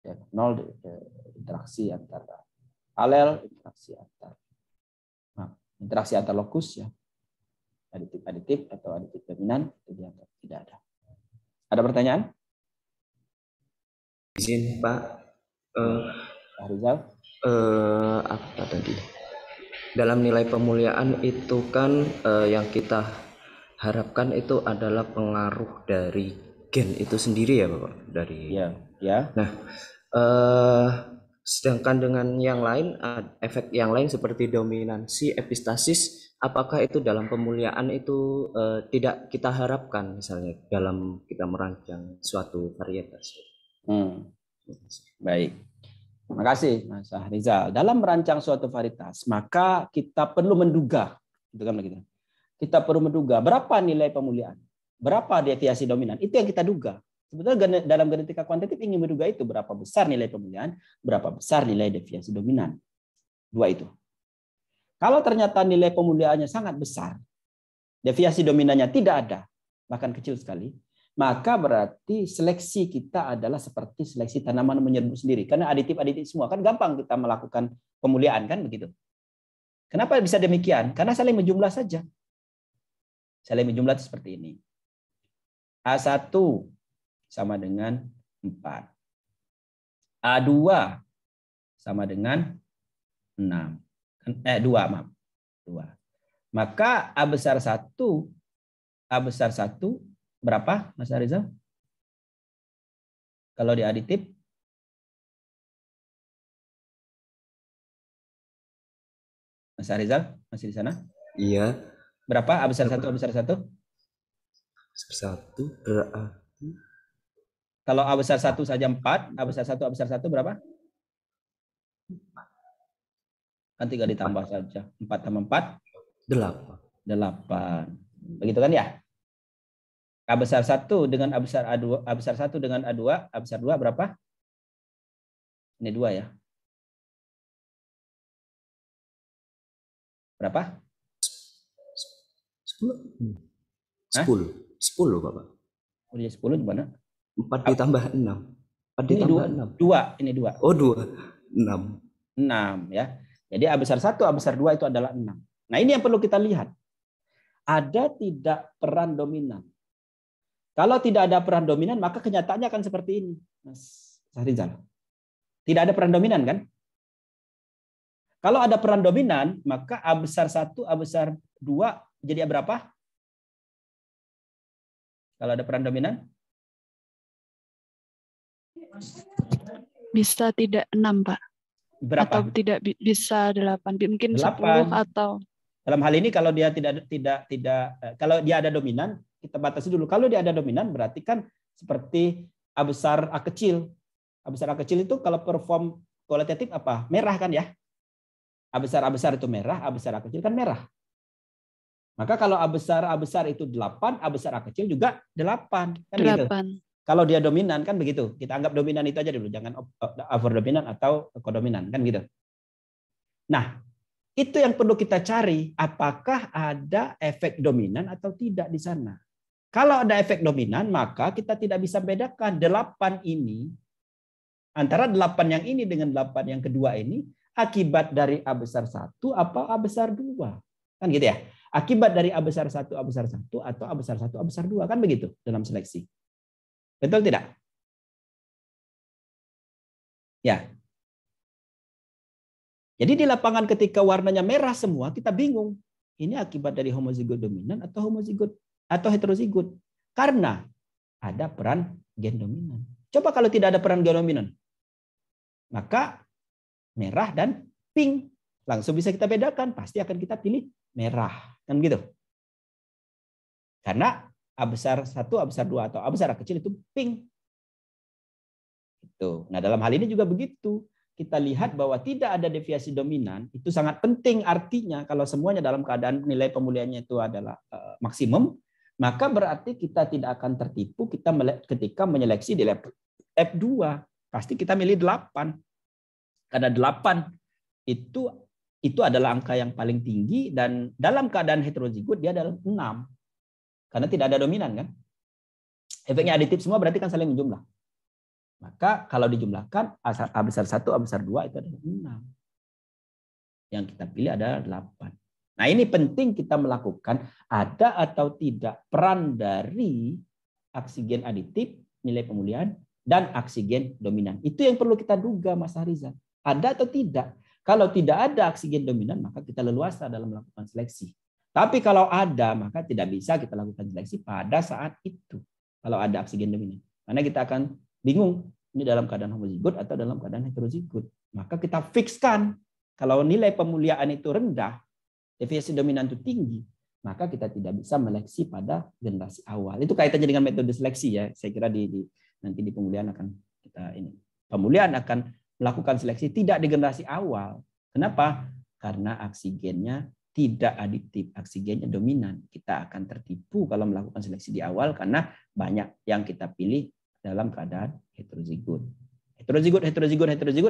dianggap 0 interaksi antar alel, interaksi antar lokus, ya, aditif atau aditif dominan itu dianggap tidak ada. Ada pertanyaan? Izin Pak. Pak Rizal. Apa tadi? Dalam nilai pemuliaan itu kan yang kita harapkan itu adalah pengaruh dari gen itu sendiri ya Bapak, dari ya. Nah, sedangkan dengan yang lain, efek yang lain seperti dominansi, epistasis, apakah itu dalam pemuliaan itu tidak kita harapkan, misalnya dalam kita merancang suatu varietas? Baik. Terima kasih Mas Rizal. Dalam merancang suatu varietas, maka kita perlu menduga, gitu kan begitu. Kita perlu menduga berapa nilai pemuliaan, berapa deviasi dominan. Itu yang kita duga. Sebetulnya dalam genetika kuantitatif ingin menduga itu berapa besar nilai pemuliaan, berapa besar nilai deviasi dominan. Dua itu. Kalau ternyata nilai pemuliaannya sangat besar, deviasi dominannya tidak ada, bahkan kecil sekali, maka berarti seleksi kita adalah seperti seleksi tanaman menyerbu sendiri. Karena aditif-aditif semua, kan gampang kita melakukan pemuliaan, kan begitu. Kenapa bisa demikian? Karena saling menjumlah saja. Saling menjumlah itu seperti ini. A1 sama dengan 4. A2 sama dengan 6. 2, maaf. 2. Maka A besar 1 berapa, Mas Rizal? Kalau di aditif? Mas Rizal masih di sana? Iya. Berapa A besar 1, A besar 1? Berarti. Kalau A besar 1 saja 4, A besar 1, A besar 1 berapa? Kan 3 ditambah saja. 4 tambah 4? 8. Begitu kan ya? A besar 1 dengan A besar A2, A besar 1 dengan A2, A besar 2 berapa? Ini 2 ya. Berapa? 10 Bapak. Oh, dia 10 gimana? 4 ditambah 6. 4 ditambah 6. 2, ini 2. Oh, 2. 6. 6 ya. Jadi A besar 1, A besar 2 itu adalah 6. Nah, ini yang perlu kita lihat. Ada tidak peran dominan? Kalau tidak ada peran dominan, maka kenyataannya akan seperti ini, Mas Rizal. Tidak ada peran dominan, kan? Kalau ada peran dominan, maka A besar 1, A besar 2 jadi berapa? Kalau ada peran dominan? Bisa tidak 6, Pak. Berapa? Atau tidak bisa 8, mungkin 10 atau. Dalam hal ini kalau dia tidak kalau dia ada dominan, kita batasi dulu. Kalau dia ada dominan berarti kan seperti A besar A kecil. A besar A kecil itu kalau perform kualitatif apa? Merah kan ya? A besar itu merah, A besar A kecil kan merah. Maka kalau A besar itu 8, A besar A kecil juga 8 kan 8. Gitu. Kalau dia dominan kan begitu. Kita anggap dominan itu aja dulu, jangan overdominan atau kodominan kan gitu. Nah, itu yang perlu kita cari, apakah ada efek dominan atau tidak di sana. Kalau ada efek dominan, maka kita tidak bisa bedakan 8 ini antara 8 yang ini dengan 8 yang kedua ini akibat dari A besar 1 apa A besar 2. Kan gitu ya. Akibat dari A besar 1 A besar 1 atau A besar 1 A besar 2 kan begitu dalam seleksi. Betul tidak? Ya. Jadi di lapangan ketika warnanya merah semua, kita bingung. Ini akibat dari homozigot dominan atau homozigot atau heterozigot. Karena ada peran gen dominan. Coba kalau tidak ada peran gen dominan, maka merah dan pink langsung bisa kita bedakan. Pasti akan kita pilih merah, kan gitu. Karena A besar 1, A besar 2 atau A besar A kecil itu pink. Itu. Nah, dalam hal ini juga begitu. Kita lihat bahwa tidak ada deviasi dominan, itu sangat penting artinya kalau semuanya dalam keadaan nilai pemulihannya itu adalah maksimum, maka berarti kita tidak akan tertipu ketika menyeleksi di lab F2. Pasti kita milih 8. Karena 8 itu adalah angka yang paling tinggi dan dalam keadaan heterozigot dia adalah 6. Karena tidak ada dominan kan. Efeknya aditif semua berarti kan saling menjumlah. Maka kalau dijumlahkan A besar 1, A besar 2 itu adalah 6. Yang kita pilih adalah 8. Nah ini penting kita melakukan ada atau tidak peran dari oksigen aditif, nilai pemulihan, dan oksigen dominan. Itu yang perlu kita duga Mas Harizan. Ada atau tidak? Kalau tidak ada oksigen dominan maka kita leluasa dalam melakukan seleksi. Tapi kalau ada maka tidak bisa kita lakukan seleksi pada saat itu. Kalau ada oksigen dominan. Karena kita akan bingung, ini dalam keadaan homozigot atau dalam keadaan heterozigot. Maka kita fixkan, kalau nilai pemuliaan itu rendah, deviasi dominan itu tinggi, maka kita tidak bisa meleksi pada generasi awal. Itu kaitannya dengan metode seleksi ya. Saya kira nanti di pemulihan akan kita ini. Pemulihan akan melakukan seleksi tidak di generasi awal. Kenapa? Karena oksigennya tidak aditif, oksigennya dominan. Kita akan tertipu kalau melakukan seleksi di awal karena banyak yang kita pilih dalam keadaan heterozigot. Heterozigot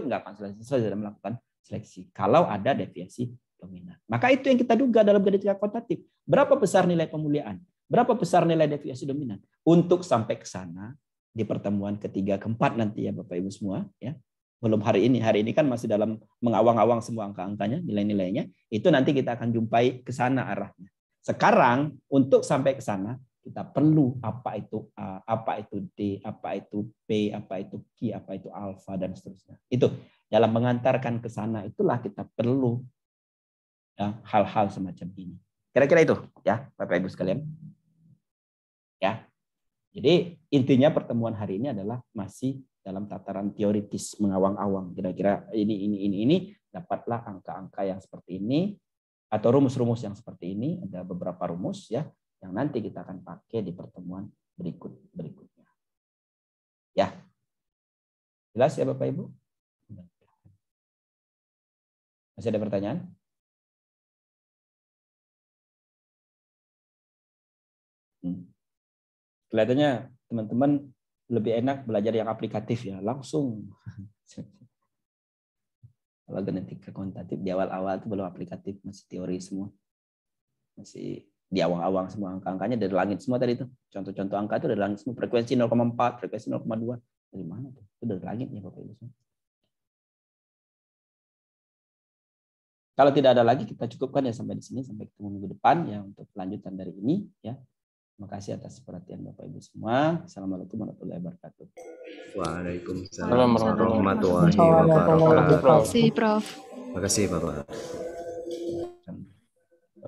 nggak akan selesai dalam melakukan seleksi. Kalau ada deviasi dominan. Maka itu yang kita duga dalam genetika kuantitatif. Berapa besar nilai pemuliaan? Berapa besar nilai deviasi dominan? Untuk sampai ke sana di pertemuan ketiga, keempat nanti ya Bapak Ibu semua. Ya. Belum hari ini. Hari ini kan masih dalam mengawang-awang semua angka-angkanya, nilai-nilainya. Itu nanti kita akan jumpai ke sana arahnya. Sekarang untuk sampai ke sana, kita perlu apa itu A, apa itu D, apa itu P, apa itu Q, apa itu alfa, dan seterusnya. Itu dalam mengantarkan ke sana itulah kita perlu ya, hal-hal semacam ini. Kira-kira itu ya Bapak Ibu sekalian. Ya. Jadi intinya pertemuan hari ini adalah masih dalam tataran teoritis mengawang-awang. Kira-kira ini dapatlah angka-angka yang seperti ini atau rumus-rumus yang seperti ini. Ada beberapa rumus ya. Yang nanti kita akan pakai di pertemuan berikutnya. Ya. Jelas ya Bapak Ibu? Masih ada pertanyaan? Kelihatannya teman-teman lebih enak belajar yang aplikatif ya, langsung. Kalau genetika kuantitatif di awal-awal itu belum aplikatif, masih teori semua. Masih di awang-awang semua angka-angkanya dari langit semua tadi itu. Contoh-contoh angka itu dari langit semua. Frekuensi 0,4, frekuensi 0,2. Dari mana tuh? Itu dari langit ya Bapak Ibu semua. Kalau tidak ada lagi kita cukupkan ya sampai di sini, sampai ketemu minggu depan ya untuk kelanjutan dari ini ya. Terima kasih atas perhatian Bapak Ibu semua. Assalamualaikum warahmatullahi wabarakatuh. Waalaikumsalam warahmatullahi wabarakatuh. Terima kasih Prof. Terima kasih Bapak.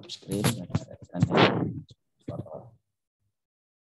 Screen, ada tanda.